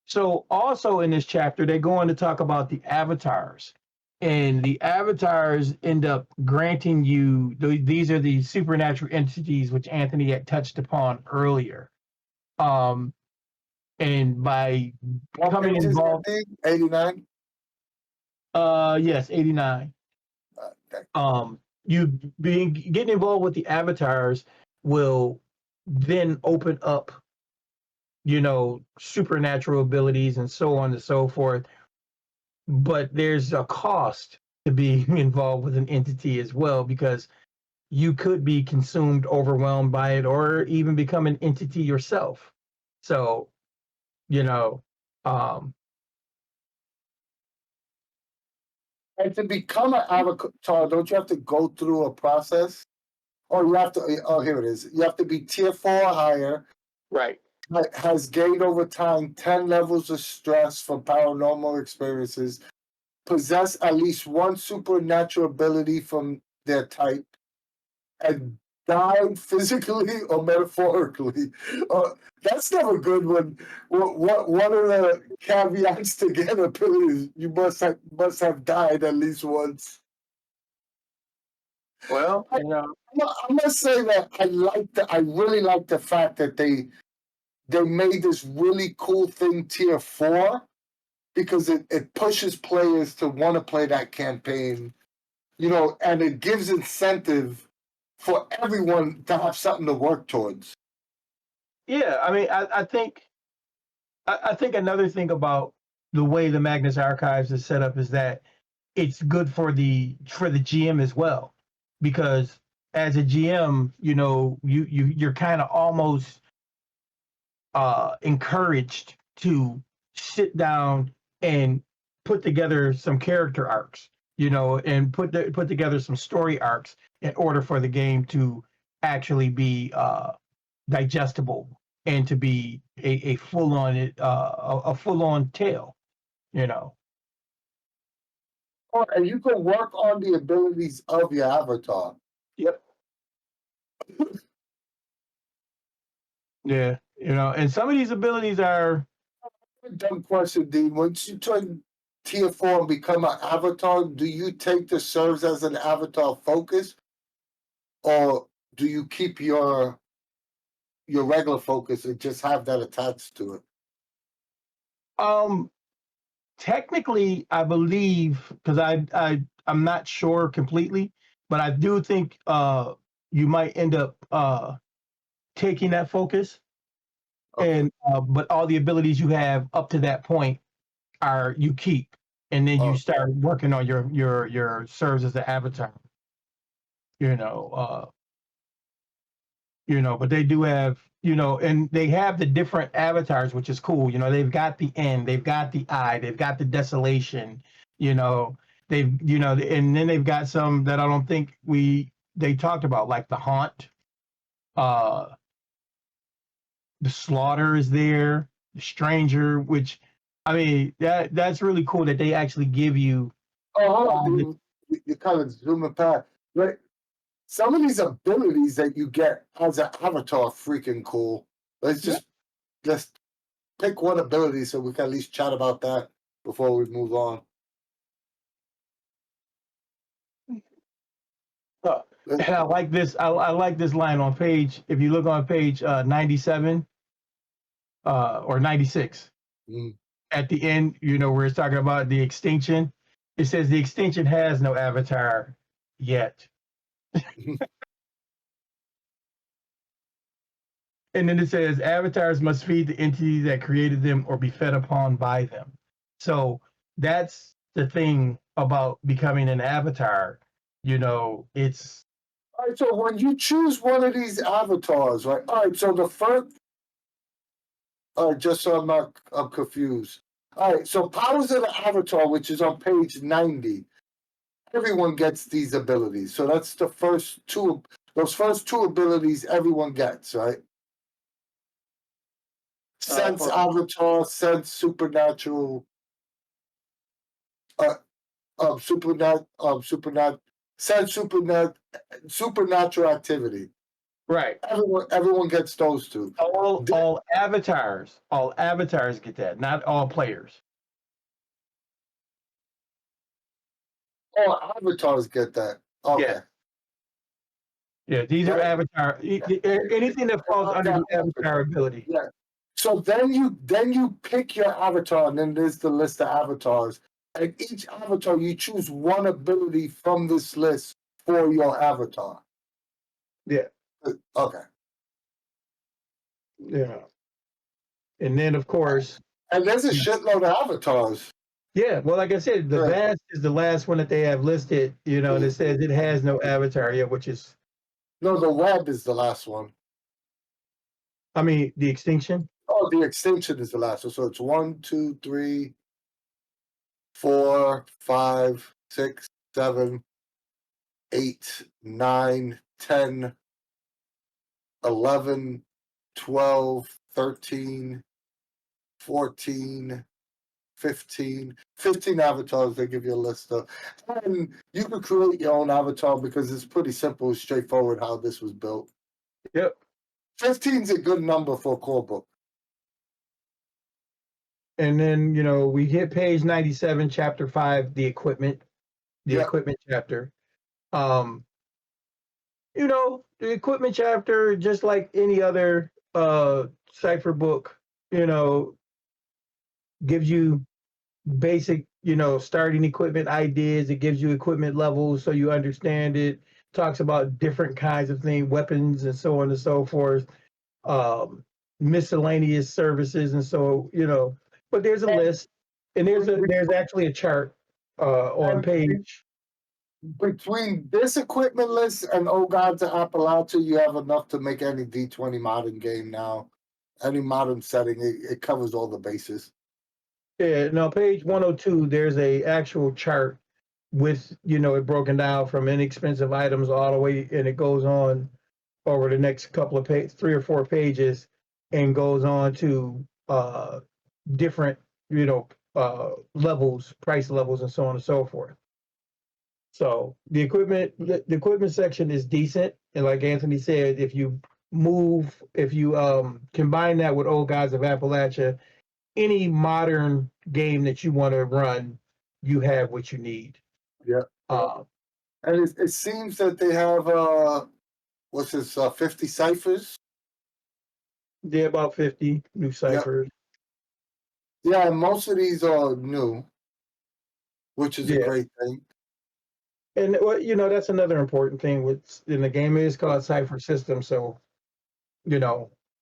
So also in this chapter, they're going to talk about the avatars. And the avatars end up granting you, these are the supernatural entities which Anthony had touched upon earlier. And by becoming involved... 89? Yes, 89. Getting involved with the avatars will then open up supernatural abilities and so on and so forth. But there's a cost to being involved with an entity as well, because you could be consumed, overwhelmed by it, or even become an entity yourself. So, and to become an avatar, don't you have to go through a process? Or you have to, here it is. You have to be tier 4 or higher. Right. Has gained over time 10 levels of stress from paranormal experiences, possess at least one supernatural ability from their type, and died physically or metaphorically. That's never good. When what one of the caveats to get abilities, you must have died at least once. Well, I must say that I really like the fact that they made this really cool thing tier 4 because it pushes players to want to play that campaign, and it gives incentive for everyone to have something to work towards. yeah, I mean, I think another thing about the way the Magnus Archives is set up is that it's good for the GM as well, because as a GM, you're kind of almost encouraged to sit down and put together some character arcs, and put together some story arcs in order for the game to actually be digestible and to be a full on tale, you know. Oh, and you can work on the abilities of your avatar. Yep. Yeah, and some of these abilities are. Dumb question, Dean. Once you turn tier 4 and become an avatar, do you take the serves as an avatar focus, or do you keep your regular focus and just have that attached to it? Technically, I believe, because I'm not sure completely, but I do think you might end up taking that focus, Okay. and but all the abilities you have up to that point are you keep, and then you start working on your serves as the avatar. You know, but they do have, and they have the different avatars, which is cool. They've got the end, they've got the eye, they've got the desolation, they've, and then they've got some that I don't think they talked about, like the haunt, uh, the slaughter is there, the stranger, which, I mean, that's really cool that they actually give you. Dude, you kind of zooming past. Right? Some of these abilities that you get as an avatar are freaking cool. Let's pick one ability so we can at least chat about that before we move on. And I like this. I like this line on page. If you look on page 97 or 96, at the end, where it's talking about the extinction. It says the extinction has no avatar yet. And then it says avatars must feed the entity that created them or be fed upon by them. So that's the thing about becoming an avatar. It's all right. So when you choose one of these avatars, right? All right. So the first, just so I'm confused. All right. So powers of the avatar, which is on page 90. Everyone gets these abilities. So that's the first two. Those first two abilities everyone gets, right? Sense avatar, sense supernatural, sense supernatural activity. right. Everyone gets those two. All avatars get that, not all players. All avatars get that. Okay. Yeah, these are avatar. Anything that falls under the avatar ability. Yeah. So then you pick your avatar, and then there's the list of avatars. And each avatar, you choose one ability from this list for your avatar. Yeah. Okay. Yeah. And then, of course. And there's a shitload of avatars. Yeah, well, like I said, the vast is the last one that they have listed, and it says it has no avatar yet, which is. No, the web is the last one. I mean, the extinction. Oh, the extinction is the last one. So it's 1, 2, 3, 4, 5, 6, 7, 8, 9, 10, 11, 12, 13, 14, 15 avatars they give you a list of. And you can create your own avatar because it's pretty simple, straightforward how this was built. Yep. 15 is a good number for a core book. And then, we hit page 97, chapter 5, the equipment chapter. The equipment chapter, just like any other Cypher book, gives you basic, starting equipment ideas. It gives you equipment levels so you understand it. Talks about different kinds of things, weapons and so on and so forth, miscellaneous services, and so, but there's a list, and there's actually a chart on page. Between this equipment list and Oh God to Appalachia, you have enough to make any D20 modern game now. Any modern setting, it covers all the bases. Yeah, now page 102, there's a actual chart with, it broken down from inexpensive items all the way, and it goes on over the next couple of 3 or 4 pages, and goes on to different, levels, price levels, and so on and so forth. So the equipment section is decent, and like Anthony said, if you combine that with Old Gods of Appalachia, any modern game that you want to run, you have what you need. Yeah. And it seems that they have 50 ciphers? Yeah, about 50 new ciphers. Yeah, and most of these are new, which is a great thing. And that's another important thing in the game. It is called Cypher System, so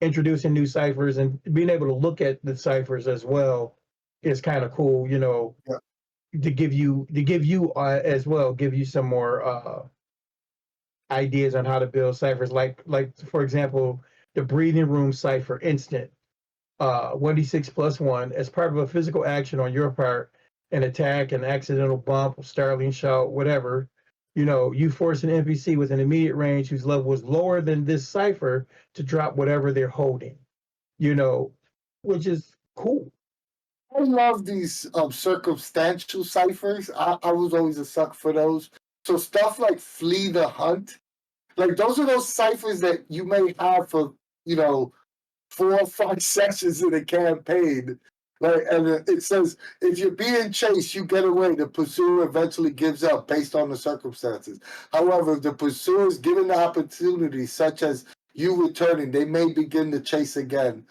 introducing new ciphers and being able to look at the ciphers as well is kind of cool. To give you as well, give you some more ideas on how to build ciphers. Like for example, the breathing room cipher instant, 1d6+1 as part of a physical action on your part. An attack, an accidental bump, startling shout, whatever, you force an NPC with an immediate range whose level is lower than this cipher to drop whatever they're holding, which is cool. I love these circumstantial ciphers. I was always a sucker for those. So stuff like Flee the Hunt, like those are those ciphers that you may have for, 4 or 5 sessions in a campaign. Like, and it says, if you're being chased, you get away. The pursuer eventually gives up based on the circumstances. However, if the pursuer is given the opportunity, such as you returning, they may begin to chase again.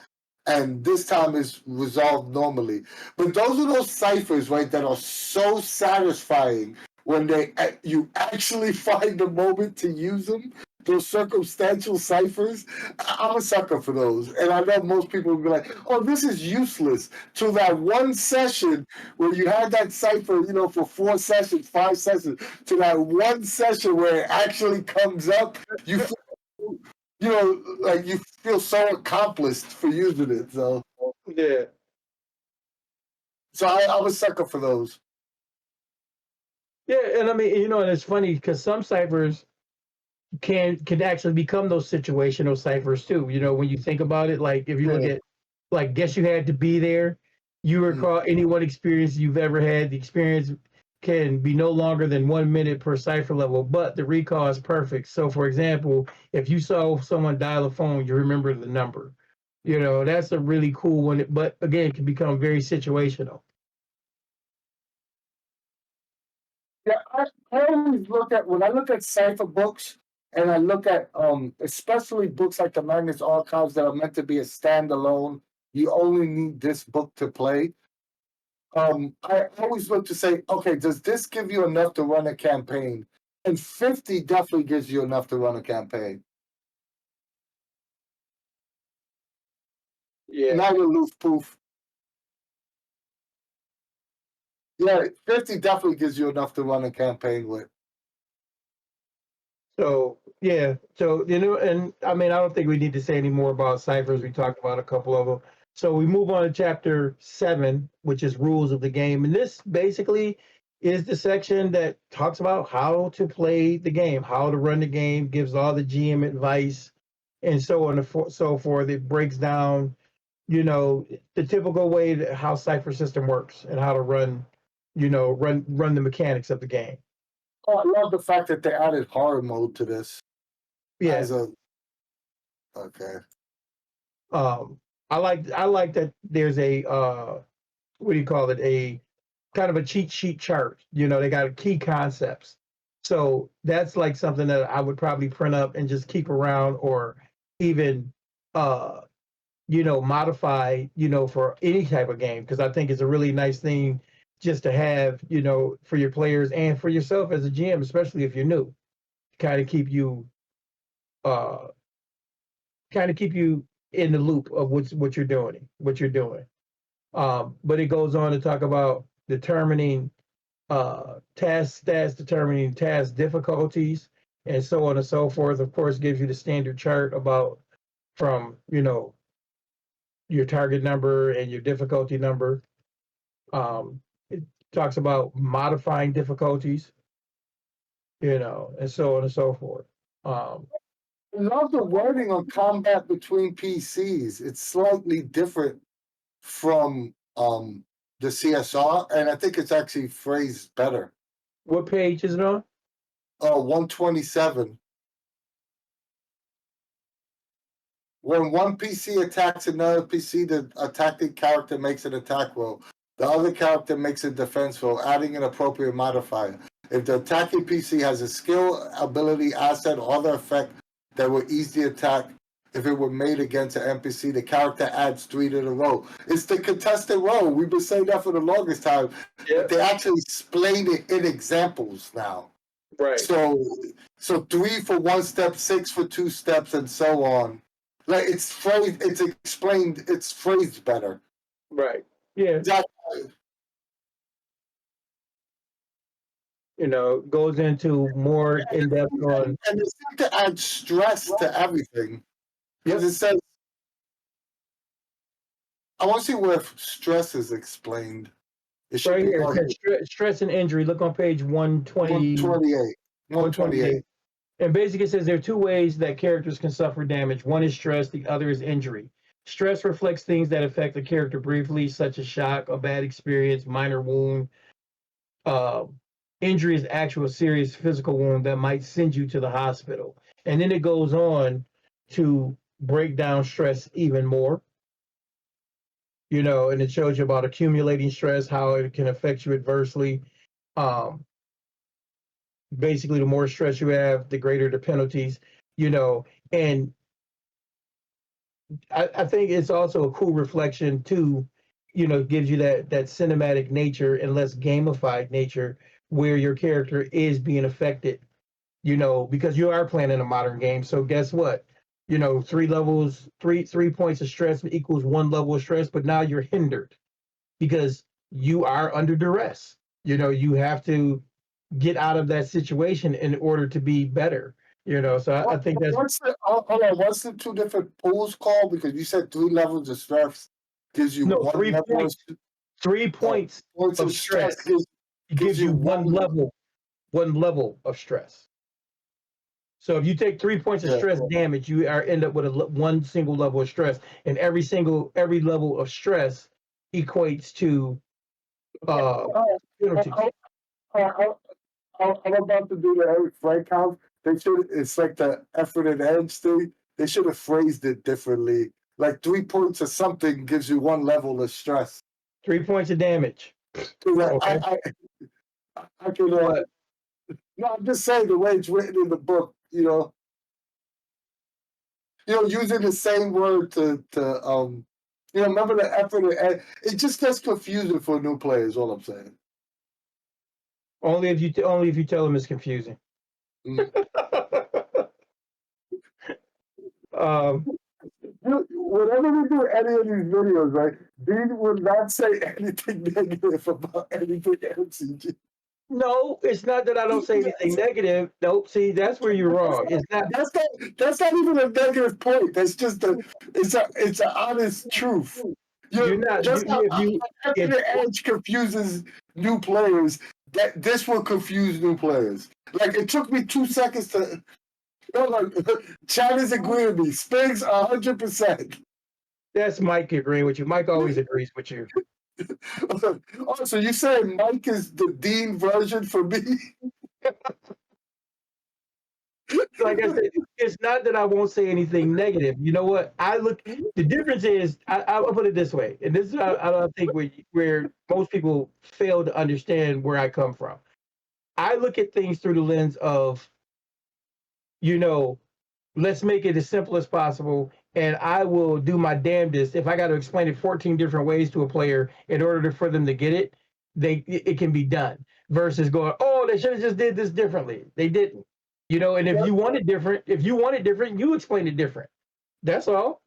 And this time is resolved normally. But those are those ciphers, right, that are so satisfying when you actually find the moment to use them. Those circumstantial ciphers, I'm a sucker for those. And I know most people will be like, oh, this is useless. To that one session where you had that cipher, for 4 sessions, 5 sessions, to that one session where it actually comes up, you feel, like you feel so accomplished for using it. So yeah. So I'm a sucker for those. Yeah, and I mean, and it's funny because some ciphers can actually become those situational ciphers too. When you think about it, like if you look at, like, guess you had to be there. You recall any one experience you've ever had. The experience can be no longer than 1 minute per cipher level, but the recall is perfect. So, for example, if you saw someone dial a phone, you remember the number. That's a really cool one. But again, it can become very situational. Yeah, I always when I look at cipher books, and I look at especially books like the Magnus Archives that are meant to be a standalone, you only need this book to play. I always look to say, okay, does this give you enough to run a campaign? And 50 definitely gives you enough to run a campaign. Yeah. Now you lose poof. Yeah, 50 definitely gives you enough to run a campaign with. So, yeah. So, and I mean, I don't think we need to say any more about ciphers. We talked about a couple of them. So we move on to chapter 7, which is rules of the game. And this basically is the section that talks about how to play the game, how to run the game, gives all the GM advice, and so on and so forth. It breaks down the typical way that how Cypher System works and how to run, run the mechanics of the game. Oh, I love the fact that they added horror mode to this. Yeah. As a okay. I like that there's a what do you call it? A kind of a cheat sheet chart. They got key concepts. So that's like something that I would probably print up and just keep around, or even modify, for any type of game, because I think it's a really nice thing just to have, for your players and for yourself as a GM, especially if you're new, kind of keep you uh in the loop of what you're doing. But it goes on to talk about determining task stats, determining task difficulties, and so on and so forth. Of course, gives you the standard chart about from your target number and your difficulty number. It talks about modifying difficulties, and so on and so forth. I love the wording on combat between PCs. It's slightly different from the CSR, and I think it's actually phrased better. What page is it on? 127. When one PC attacks another PC, the attacking character makes an attack roll. The other character makes a defense roll, adding an appropriate modifier. If the attacking PC has a skill, ability, asset, or other effect that will ease the attack, if it were made against an NPC, the character adds 3 to the roll. It's the contested roll. We've been saying that for the longest time. Yeah. But they actually explain it in examples now. Right. So 3 for 1 step, 6 for 2 steps, and so on. Like it's phrased, it's explained, it's phrased better. Right. Yeah. Exactly. Goes into more in depth on. And they seem to add stress to everything. Because it says, I want to see where stress is explained. It should Right be here. It says stress and injury. Look on page 128. 128. And basically, it says there are 2 ways that characters can suffer damage. One is stress, the other is injury. Stress reflects things that affect the character briefly, such as shock, a bad experience, minor wound. Injury is actual serious physical wound that might send you to the hospital. And then it goes on to break down stress even more. And it shows you about accumulating stress, how it can affect you adversely. Basically, the more stress you have, the greater the penalties, and I think it's also a cool reflection too, gives you that cinematic nature and less gamified nature where your character is being affected, because you are playing in a modern game. So guess what? 3 levels, three points of stress equals 1 level of stress, but now you're hindered because you are under duress. You have to get out of that situation in order to be better. So I think that's. What's the 2 different pools called? Because you said 3 levels of stress gives you 1 3 level points. 3 points of stress gives you 1 level of stress. So if you take 3 points of stress damage, you end up with 1 single level of stress, and every level of stress equates to penalties. I'm about to do the Eric Frank count. It's like the effort and edge thing. They should have phrased it differently. Like 3 points of something gives you 1 level of stress. 3 points of damage. Okay. I can. No, I'm just saying the way it's written in the book. Using the same word to remember the effort and edge. It just gets confusing for new players. All I'm saying. Only if you tell them it's confusing. Whenever we do any of these videos, right, Dean will not say anything negative about anything MCG. No, it's not that I don't say anything negative. Nope. See, that's where you're wrong. It's not. That's not even a negative point. That's just it's an honest truth. You're not. Just if edge confuses new players, that this will confuse new players. Like it took me 2 seconds to. Chad is agreeing with me. Spiggs 100%. That's Mike agreeing with you. Mike always agrees with you. Oh, so you saying Mike is the Dean version for me? Like I said, it's not that I won't say anything negative. You know what? The difference is, I'll put it this way, and this is, I think, where most people fail to understand where I come from. I look at things through the lens of, you know, let's make it as simple as possible, and I will do my damnedest. If I got to explain it 14 different ways to a player in order for them to get it, it can be done. Versus going, oh, they should have just did this differently. They didn't. You know, and if you want it different, you explain it different. That's all.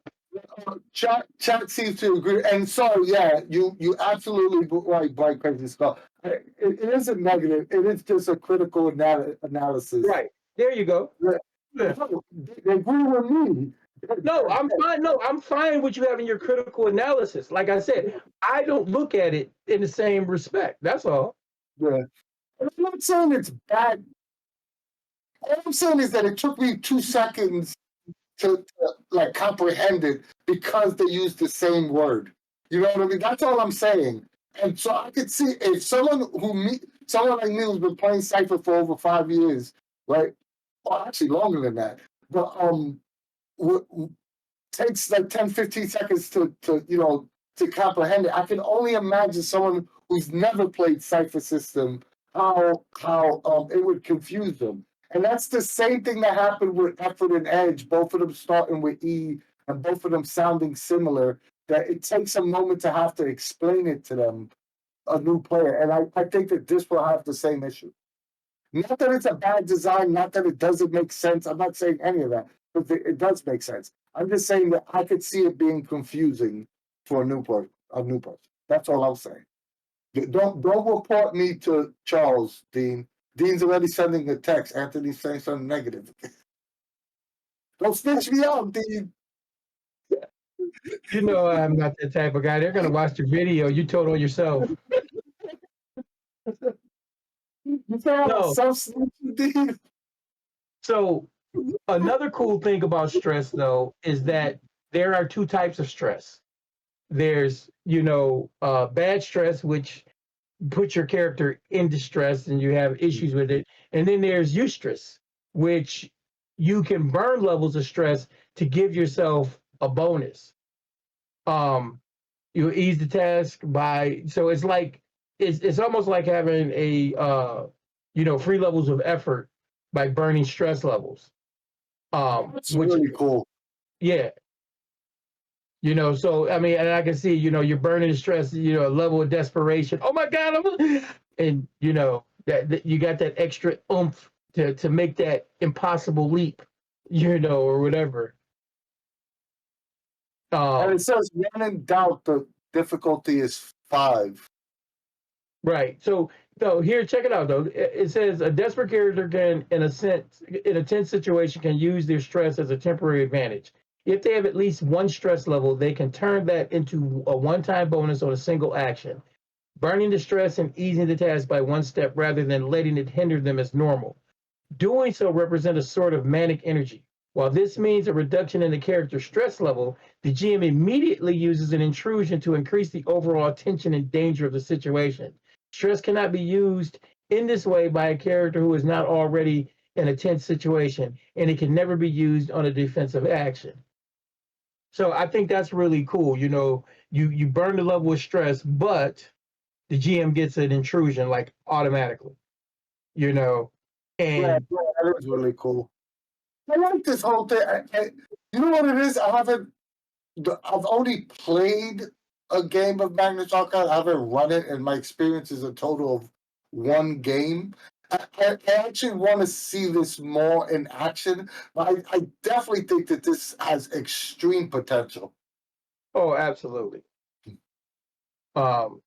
Chat seems to agree, and so yeah, you absolutely right, Bright Crazy Skull. It isn't negative; it is just a critical analysis. Right there, you go. Yeah. Yeah. They agree with me. No, I'm fine. No, I'm fine with you having your critical analysis. Like I said, I don't look at it in the same respect. That's all. Yeah. I'm not saying it's bad. All I'm saying is that it took me 2 seconds to like comprehend it because they used the same word. You know what I mean? That's all I'm saying. And so I could see if someone like me who's been playing Cypher for over 5 years, right? Well, actually longer than that. But takes like 10, 15 seconds to comprehend it. I can only imagine someone who's never played Cypher System how it would confuse them. And that's the same thing that happened with Effort and Edge, both of them starting with E and both of them sounding similar, that it takes a moment to have to explain it to them, a new player. And I think that this will have the same issue. Not that it's a bad design, not that it doesn't make sense. I'm not saying any of that, but it does make sense. I'm just saying that I could see it being confusing for a new person. That's all I'm saying. Don't report me to Charles, Dean. Dean's already sending a text. Anthony's saying something negative. Don't snitch me out, Dean. You know I'm not that type of guy. They're gonna watch the video. You told on yourself. You sound No. so snitchy, Dean. So another cool thing about stress, though, is that there are 2 types of stress. There's, bad stress, which puts your character in distress and you have issues with it. And then there's eustress, which you can burn levels of stress to give yourself a bonus. You ease the task so it's like, it's almost like having a, free levels of effort by burning stress levels. That's really cool. Yeah. So I mean, and I can see, you're burning the stress, a level of desperation. Oh my God, and that you got that extra oomph to make that impossible leap, or whatever. And it says, when in doubt, the difficulty is 5. Right. So here, check it out though. It says a desperate character can, in a tense situation, can use their stress as a temporary advantage. If they have at least 1 stress level, they can turn that into a one-time bonus on a single action, burning the stress and easing the task by 1 step rather than letting it hinder them as normal. Doing so represents a sort of manic energy. While this means a reduction in the character's stress level, the GM immediately uses an intrusion to increase the overall tension and danger of the situation. Stress cannot be used in this way by a character who is not already in a tense situation, and it can never be used on a defensive action. So I think that's really cool. You burn the level of stress, but the GM gets an intrusion like automatically. And yeah, that is really cool. I like this whole thing. You know what it is? I've only played a game of Magnus Archives. I haven't run it, and my experience is a total of 1 game. I actually want to see this more in action, but I definitely think that this has extreme potential. Oh, absolutely. So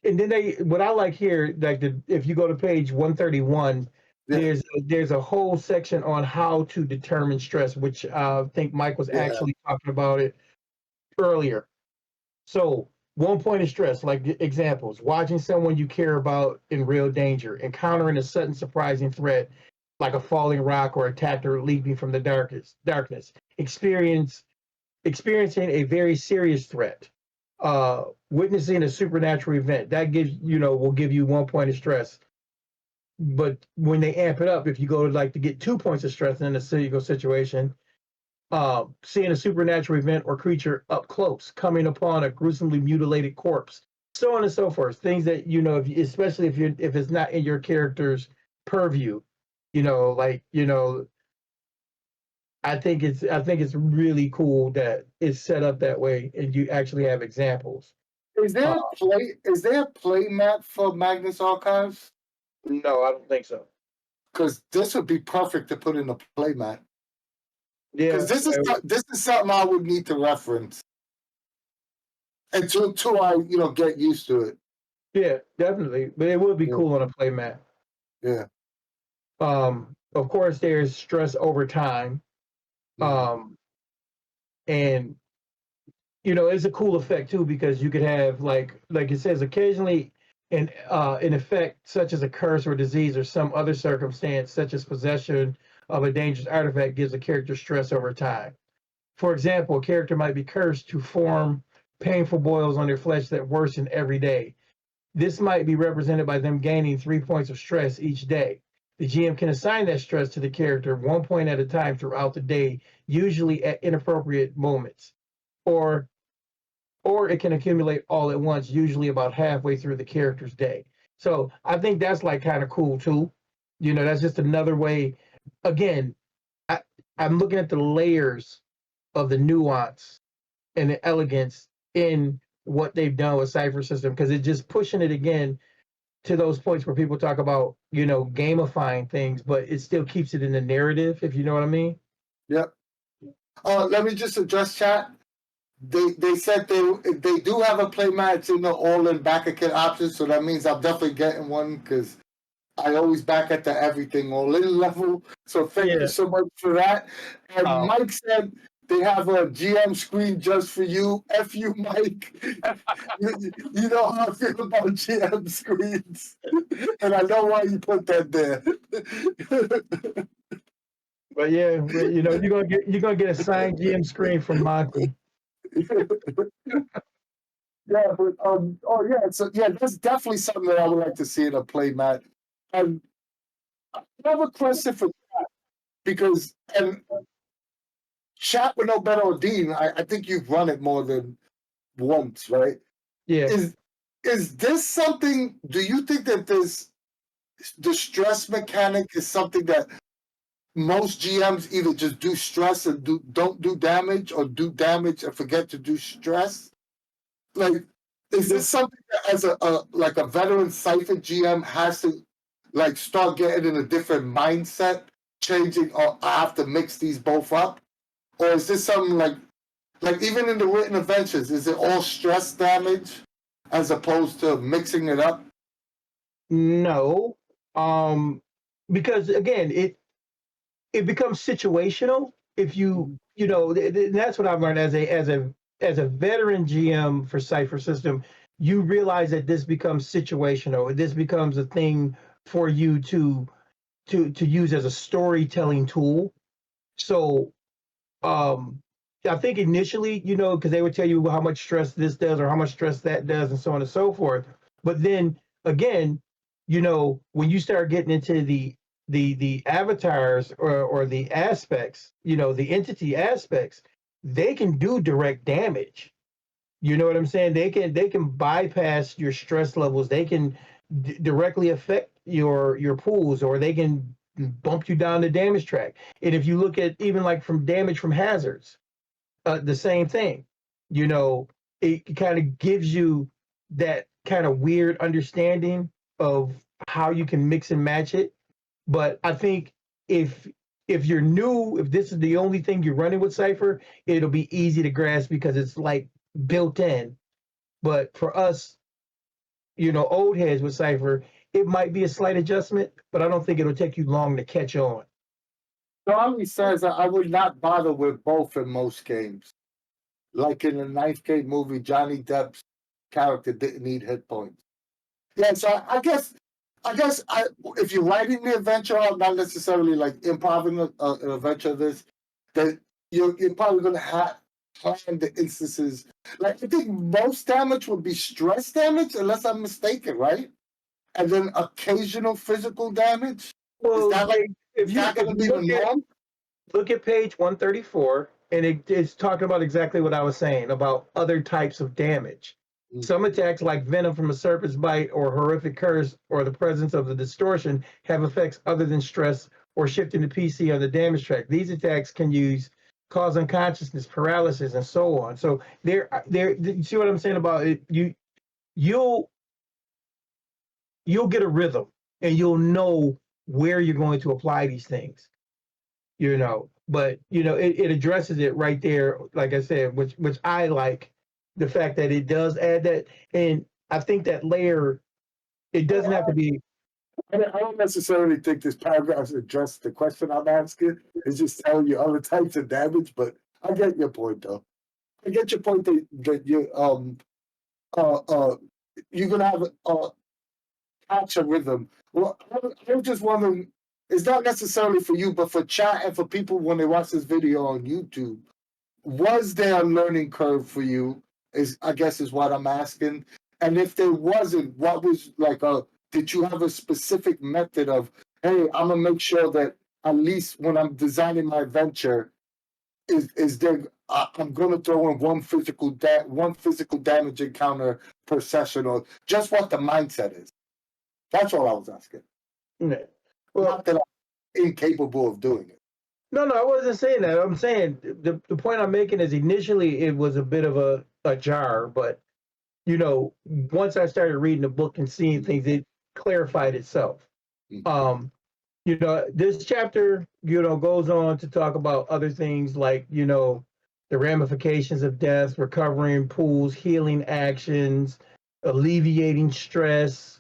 and then what I like here, like if you go to page 131, yeah, there's a whole section on how to determine stress, which I think Mike was actually talking about it earlier. So 1 point of stress, like examples: watching someone you care about in real danger, encountering a sudden surprising threat like a falling rock or attacker leaping from the darkness. Experiencing a very serious threat. Witnessing a supernatural event that will give you 1 point of stress. But when they amp it up, if you go to get 2 points of stress in a situation, seeing a supernatural event or creature up close, coming upon a gruesomely mutilated corpse, so on and so forth. Things that especially if it's not in your character's purview, I think it's really cool that it's set up that way, and you actually have examples. Is there a play mat for Magnus Archives? No, I don't think so. Because this would be perfect to put in a play mat. Yeah, Because this is something I would need to reference until I get used to it. Yeah, definitely. But it would be cool on a play mat. Yeah. Of course, there's stress over time. And it's a cool effect too, because you could have like it says occasionally an effect such as a curse or disease or some other circumstance such as possession of a dangerous artifact gives a character stress over time. For example, a character might be cursed to form painful boils on their flesh that worsen every day. This might be represented by them gaining 3 points of stress each day. The GM can assign that stress to the character 1 point at a time throughout the day, usually at inappropriate moments. Or it can accumulate all at once, usually about halfway through the character's day. So I think that's kind of cool too. That's just another way. Again, I'm looking at the layers of the nuance and the elegance in what they've done with Cypher System, because it's just pushing it again to those points where people talk about gamifying things, but it still keeps it in the narrative, if you know what I mean. Yep. Let me just address chat. They said they do have a play mat. It's in the all-in back of kit option, so that means I'm definitely getting one because I always back at the everything all-in level. So thank you so much for that. And Mike said they have a GM screen just for you. F you, Mike. you know how I feel about GM screens, and I know why you put that there. But yeah, you're gonna get a signed GM screen from Monte. Yeah, but so that's definitely something that I would like to see in a play mat. And I have a question for Chat, because Chat with no better or Dean, I think you've run it more than once, right? Yeah. Is this something? Do you think that the stress mechanic is something that most GMs either just do stress and don't do damage, or do damage and forget to do stress? Like, is this something that as a veteran Cypher GM has to start getting in a different mindset, changing, or I have to mix these both up? Or is this something like even in the written adventures, is it all stress damage as opposed to mixing it up? No. Because again, it becomes situational if that's what I've learned as a veteran GM for Cypher System. You realize that this becomes situational. This becomes a thing for you to use as a storytelling tool. So I think initially, because they would tell you how much stress this does or how much stress that does and so on and so forth. But then again, when you start getting into the avatars or the aspects, the entity aspects, they can do direct damage. You know what I'm saying? They can bypass your stress levels. They can directly affect your pools, or they can bump you down the damage track. And if you look at even from damage from hazards, the same thing. It kind of gives you that kind of weird understanding of how you can mix and match it. But I think if you're new, if this is the only thing you're running with Cypher, it'll be easy to grasp because it's built in. But for us, old heads with Cypher, it might be a slight adjustment, but I don't think it'll take you long to catch on. Charlie says that I would not bother with both in most games. Like in the Ninth Gate movie, Johnny Depp's character didn't need hit points. Yeah, so I guess I guess if you're writing the adventure out, not necessarily like improvising an adventure of this, that you're probably going to have plan the instances. Like I think most damage would be stress damage, unless I'm mistaken, right? And then occasional physical damage. Well, Is that like if is you that going to be the norm? look at page 134, and it's talking about exactly what I was saying about other types of damage. Some attacks, like venom from a serpent's bite or horrific curse or the presence of the distortion, have effects other than stress or shifting the PC on the damage track. These attacks can cause unconsciousness, paralysis, and so on. So you see what I'm saying about it? You'll get a rhythm, and you'll know where you're going to apply these things. But it addresses it right there, like I said, which I like the fact that it does add that. And I think that layer, it doesn't have to be. I don't necessarily think this paragraph addresses the question I'm asking. It's just telling you other types of damage, but I get your point though. I get your point that you're gonna have catch a rhythm. Well, I was just wondering, it's not necessarily for you, but for chat and for people when they watch this video on YouTube, was there a learning curve for you? I guess is what I'm asking. And if there wasn't, what was like did you have a specific method of, hey, I'm gonna make sure that at least when I'm designing my venture, is there I'm gonna throw in one physical damage encounter per session, or just what the mindset is. That's all I was asking. Yeah. Well, not that I'm incapable of doing it. No, I wasn't saying that. I'm saying the point I'm making is initially it was a bit of a jar, but once I started reading the book and seeing things, it clarified itself. Mm-hmm. This chapter, goes on to talk about other things like, the ramifications of death, recovering pools, healing actions, alleviating stress,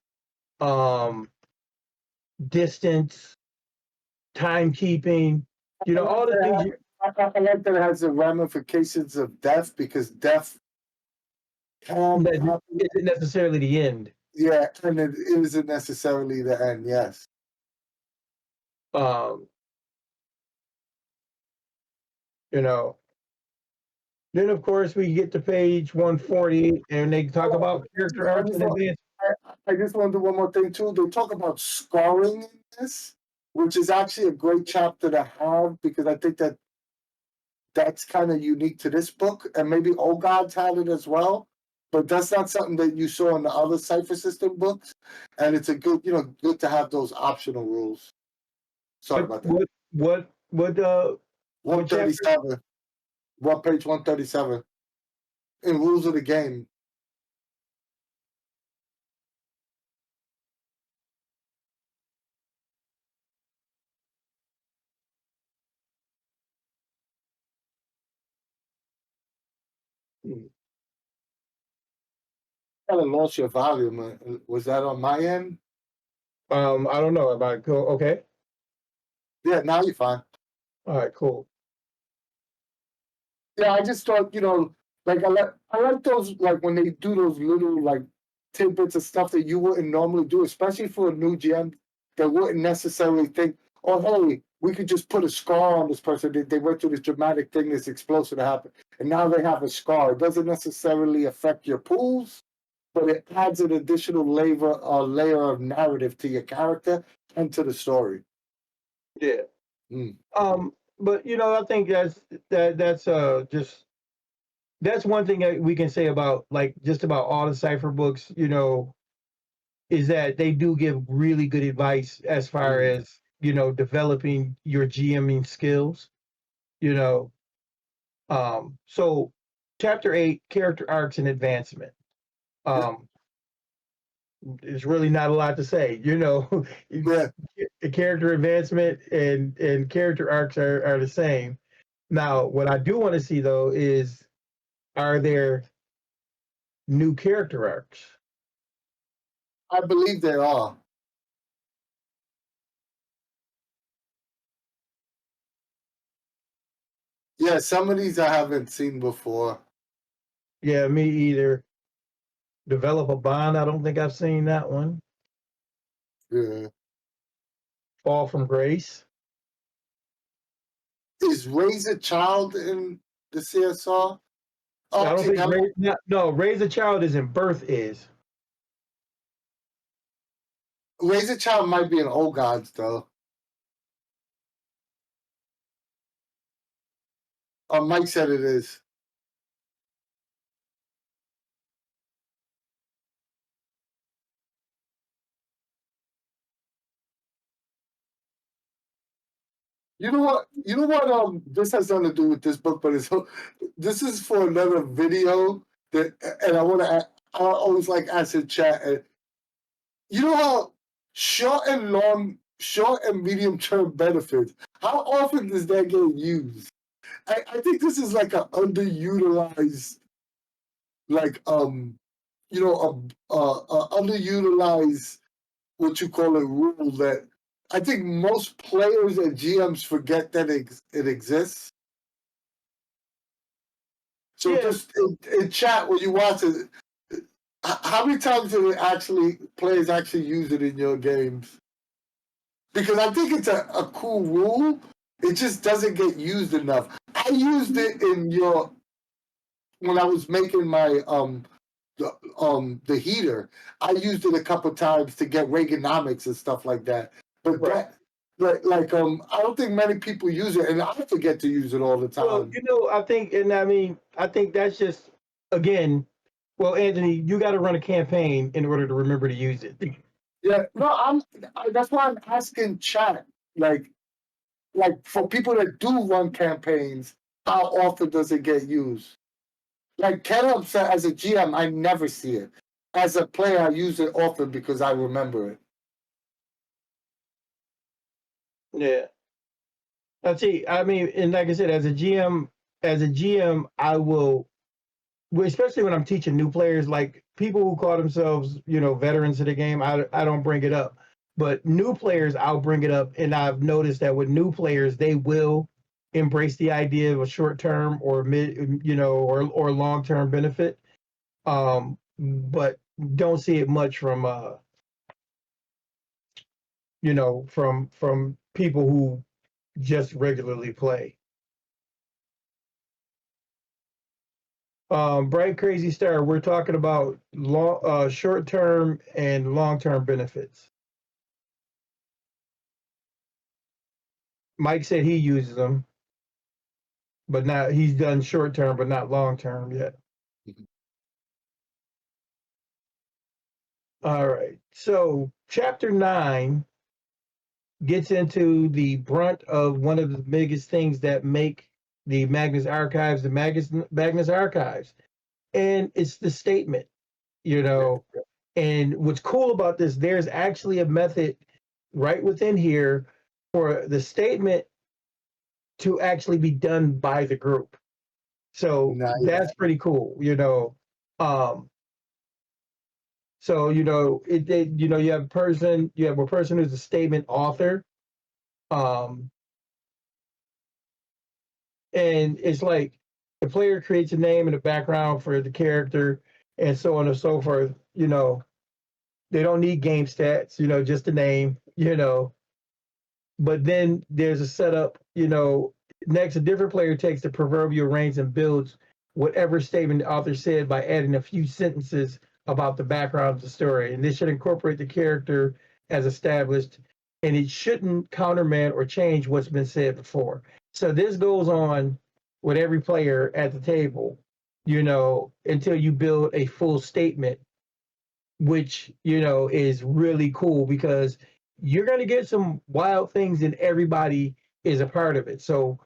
distance, timekeeping, all the things. I like that it has the ramifications of death, because death can happen. Isn't necessarily the end. Yeah, and it isn't necessarily the end. Yes. Then of course we get to page 140, and they talk about character arcs and advance. I just want to do one more thing too. They talk about scarring in this, which is actually a great chapter to have, because I think that's kind of unique to this book, and maybe Old Gods had it as well, but that's not something that you saw in the other Cypher System books, and it's a good, good to have those optional rules. Sorry about that. What 137. What page 137? In rules of the game. Kind of lost your volume. Was that on my end? I don't know. Am I cool? Okay. Yeah, now you're fine. All right, cool. Yeah, I just thought, like I like those, like when they do those little like tidbits of stuff that you wouldn't normally do, especially for a new GM that wouldn't necessarily think, oh, hey, we could just put a scar on this person. They went through this dramatic thing, this explosive that happened, and now they have a scar. It doesn't necessarily affect your pools, but it adds an additional layer of narrative to your character and to the story. Yeah. But I think that's just that's one thing that we can say about like just about all the Cypher books, is that they do give really good advice as far as developing your GMing skills. So chapter 8, character arcs and advancement. There's really not a lot to say. Character advancement and character arcs are the same. Now, what I do want to see though is, are there new character arcs? I believe there are. Yeah, some of these I haven't seen before. Yeah, me either. Develop a bond. I don't think I've seen that one. Yeah. Fall from Grace. Is Raise a Child in the CSR? I don't think Okay, no, Raise a Child is in Birth is. Raise a Child might be an Old Gods though. Mike said it is. You know what? You know what? This has nothing to do with this book, but this is for another video that, and I want to. I always like asking chat. And you know how short and medium term benefits. How often does that get used? I think this is like an underutilized, like underutilized what you call a rule that I think most players and GMs forget that it exists. So just in chat when you watch it, how many times do players actually use it in your games? Because I think it's a cool rule. It just doesn't get used enough. I used it when I was making my the heater. I used it a couple times to get Reaganomics and stuff like that. But Right. I don't think many people use it, and I forget to use it all the time. Well, I think that's just again. Well, Anthony, you got to run a campaign in order to remember to use it. Yeah, no, that's why I'm asking chat, like for people that do run campaigns, how often does it get used? Like Caleb said, as a GM, I never see it. As a player, I use it often because I remember it. Yeah. See, I mean, and like I said, as a GM, I will, especially when I'm teaching new players, like people who call themselves, veterans of the game. I don't bring it up, but new players, I'll bring it up, and I've noticed that with new players, they will embrace the idea of a short term or mid, or long term benefit. But don't see it much from from people who just regularly play. Bright Crazy Star, we're talking about short term and long term benefits. Mike said he uses them, but not he's done short term, but not long term yet. All right. So chapter 9 gets into the brunt of one of the biggest things that make the Magnus Archives the Magnus Archives, and it's the statement. And what's cool about this, there's actually a method right within here for the statement to actually be done by the group. So Nice. that's pretty cool. So you have a person who's a statement author, and it's like the player creates a name and a background for the character, and so on and so forth. They don't need game stats, just a name, But then there's a setup, next a different player takes the proverbial reins and builds whatever statement the author said by adding a few sentences about the background of the story. And this should incorporate the character as established, and it shouldn't countermand or change what's been said before. So this goes on with every player at the table, until you build a full statement, which is really cool because you're going to get some wild things and everybody is a part of it. So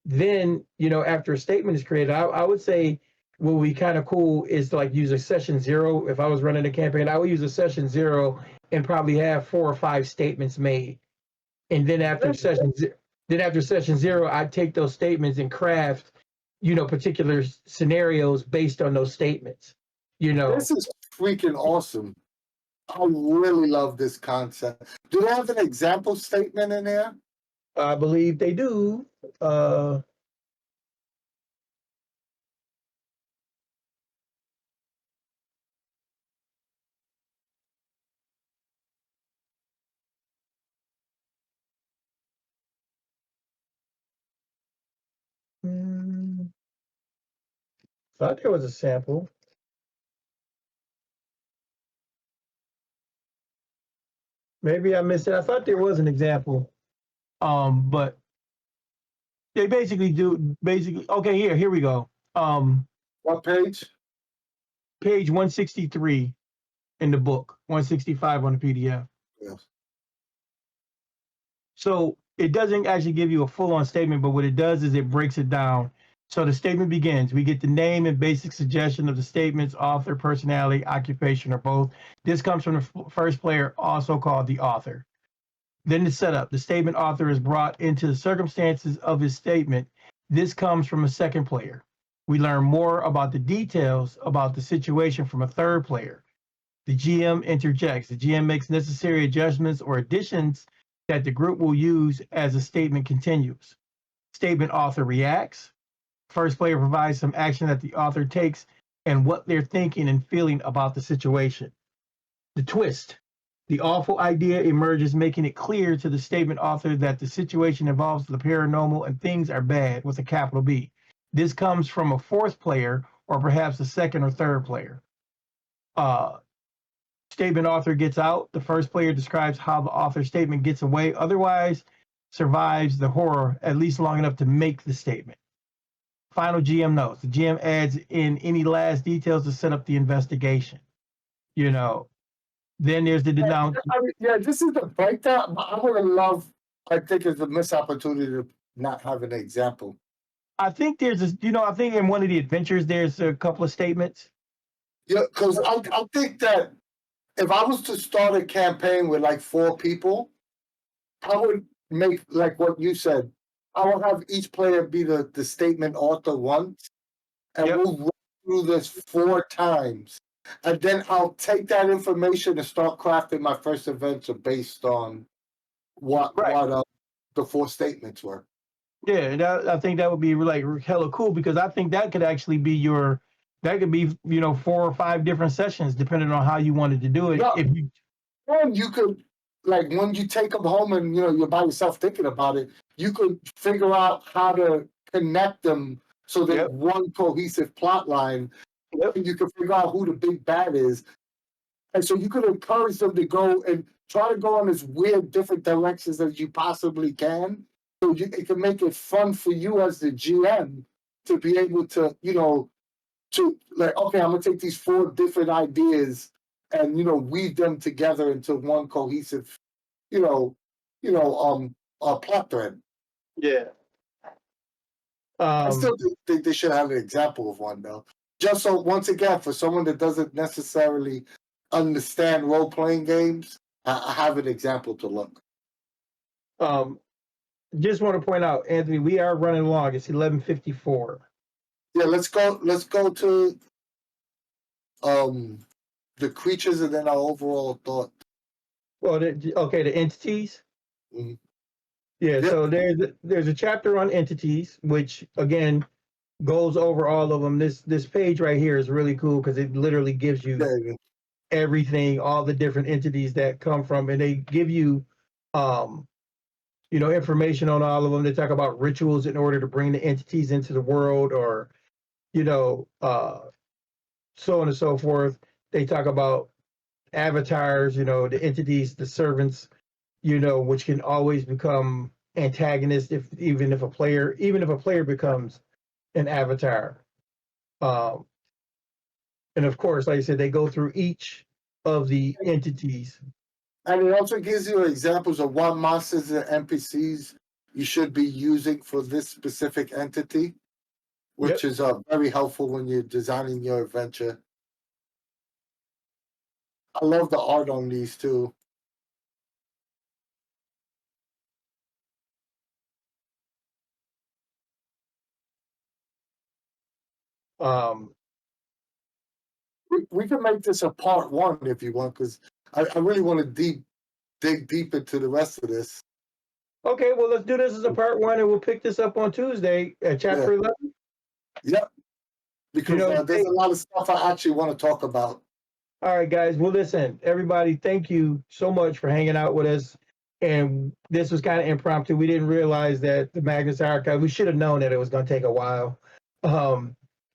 then after a statement is created, I would say what would be kind of cool is to like use a session 0. If I was running a campaign, I would use a session 0 and probably have 4 or 5 statements made, and then after session 0 I'd take those statements and craft particular scenarios based on those statements. This is freaking awesome. I really love this concept. Do they have an example statement in there? I believe they do. Thought there was a sample. Maybe I missed it. I thought there was an example. But they basically do okay, here we go. What page? Page 163 in the book, 165 on the PDF. Yes. So it doesn't actually give you a full-on statement, but what it does is it breaks it down. So the statement begins. We get the name and basic suggestion of the statement's author, personality, occupation, or both. This comes from the first player, also called the author. Then the setup. The statement author is brought into the circumstances of his statement. This comes from a second player. We learn more about the details about the situation from a third player. The GM interjects. The GM makes necessary adjustments or additions that the group will use as the statement continues. Statement author reacts. First player provides some action that the author takes and what they're thinking and feeling about the situation. The twist. The awful idea emerges, making it clear to the statement author that the situation involves the paranormal and things are bad with a capital B. This comes from a fourth player or perhaps a second or third player. Statement author gets out. The first player describes how the author's statement gets away, otherwise survives the horror at least long enough to make the statement. Final GM notes. The GM adds in any last details to set up the investigation. You know, then there's the denounce. Yeah, this is the breakdown. I would have loved, I think it's a missed opportunity to not have an example. I think there's a, I think in one of the adventures, there's a couple of statements. Yeah, because I think that if I was to start a campaign with like 4 people, I would make like what you said. I would have each player be the statement author once, and we'll run through this 4 times. And then I'll take that information and start crafting my first adventure based on what the 4 statements were. Yeah, I think that would be like hella cool, because I think that could actually be that could be 4 or 5 different sessions depending on how you wanted to do it. Yeah. And you could, like, when you take them home and you're by yourself thinking about it, you could figure out how to connect them so that one cohesive plot line. And you can figure out who the big bad is. And so you could encourage them to go and try to go in as weird, different directions as you possibly can. So it can make it fun for you as the GM to be able to, to like, okay, I'm going to take these 4 different ideas and, weave them together into one cohesive, plot thread. Yeah. I still think they should have an example of one, though. Just so, once again, for someone that doesn't necessarily understand role-playing games, I have an example to look. Just want to point out, Anthony, we are running long. It's 11:54. Yeah, let's go to the creatures and then our overall thought. Well, the entities. Mm-hmm. Yeah, so there's a chapter on entities, which again goes over all of them. This page right here is really cool because it literally gives you everything, all the different entities that come from, and they give you information on all of them. They talk about rituals in order to bring the entities into the world, or so on and so forth. They talk about avatars, the entities, the servants, which can always become antagonists even if a player becomes an avatar. And of course, like I said, they go through each of the entities. And it also gives you examples of what monsters and NPCs you should be using for this specific entity, which is very helpful when you're designing your adventure. I love the art on these too. We can make this a part 1 if you want, because I really want to dig deep into the rest of this. Okay, well, let's do this as a part 1, and we'll pick this up on Tuesday at chapter 11. Yep. Because there's a lot of stuff I actually want to talk about. All right, guys. Well, listen, everybody, thank you so much for hanging out with us. And this was kind of impromptu. We didn't realize that the Magnus Archive, we should have known that it was going to take a while.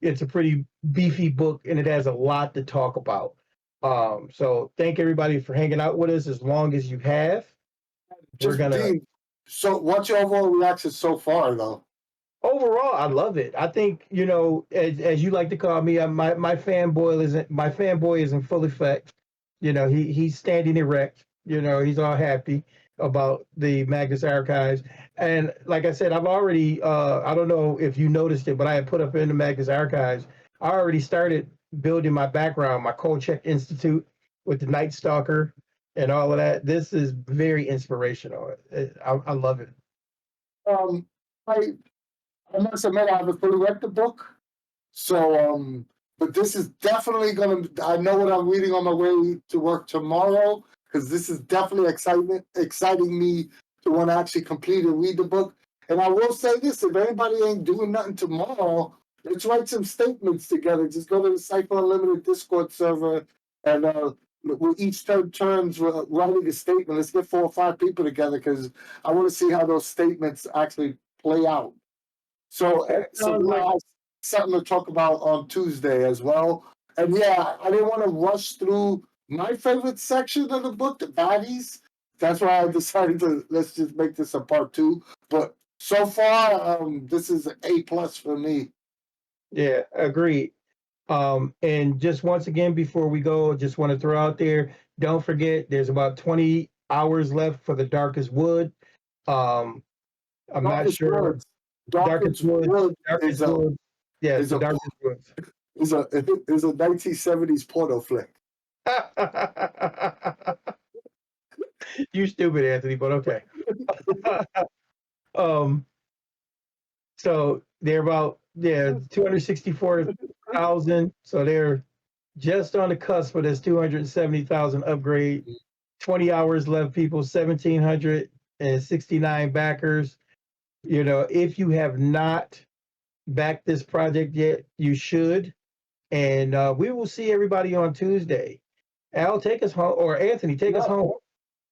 it's a pretty beefy book, and it has a lot to talk about. So thank everybody for hanging out with us as long as you have. We're gonna. Dean, so what's your overall reaction so far, though? Overall, I love it. I think, as you like to call me, my fanboy is in full effect. He's standing erect. He's all happy about the Magnus Archives. And like I said, I've already I don't know if you noticed it, but I had put up in the Magnus Archives. I already started building my background, my Kolchak Institute with the Night Stalker and all of that. This is very inspirational. I love it. I must admit, I haven't fully read the book. So, but this is definitely I know what I'm reading on my way to work tomorrow, because this is definitely exciting me to want to actually complete and read the book. And I will say this, if anybody ain't doing nothing tomorrow, let's write some statements together. Just go to the Cypher Unlimited Discord server, and we'll each take turns writing a statement. Let's get 4 or 5 people together, because I want to see how those statements actually play out. So something to talk about on Tuesday as well. And yeah, I didn't want to rush through my favorite section of the book, the baddies. That's why I decided let's just make this a part 2. But so far, this is A+ for me. Yeah, agreed. And just once again, before we go, just want to throw out there, don't forget, there's about 20 hours left for the Darkest Wood. I'm not sure. Darkest Woods. Darkest Woods. Yeah, it's the Darkest Woods. It's a 1970s porno flick. You stupid, Anthony, but okay. So they're about 264,000. So they're just on the cusp of this 270,000 upgrade. 20 hours left, people. 1,769 backers. If you have not backed this project yet, you should. And we will see everybody on Tuesday. Al, take us home, or Anthony, take us home.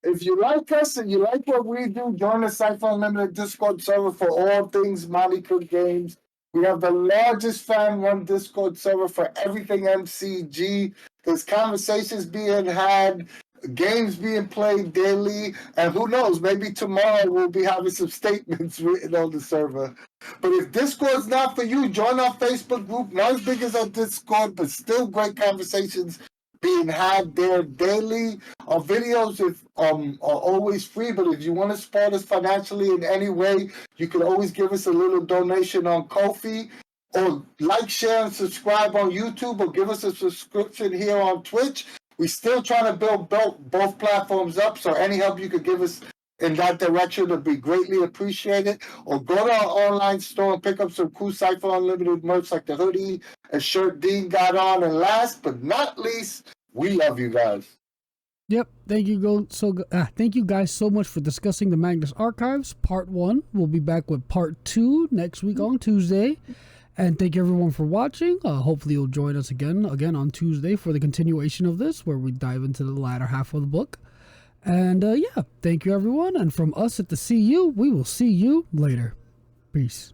If you like us and you like what we do, join the Cypher Unlimited Discord server for all things Monte games. We have the largest fan-run Discord server for everything MCG. There's conversations being had, games being played daily, and who knows, maybe tomorrow we'll be having some statements written on the server. But if Discord's not for you, join our Facebook group. Not as big as our Discord, but still great conversations being had there daily. Our videos are always free, but if you want to support us financially in any way, you can always give us a little donation on Ko-fi, or like, share, and subscribe on YouTube, or give us a subscription here on Twitch. We're still trying to build both platforms up, so any help you could give us in that direction would be greatly appreciated. Or go to our online store and pick up some cool Cypher Unlimited merch like the hoodie and shirt Dean got on. And last but not least, we love you guys. Yep. Thank you guys so much for discussing the Magnus Archives, Part 1. We'll be back with Part 2 next week on Tuesday. And thank you everyone for watching. Hopefully you'll join us again on Tuesday for the continuation of this, where we dive into the latter half of the book. And thank you everyone. And from us at the CU, we will see you later. Peace.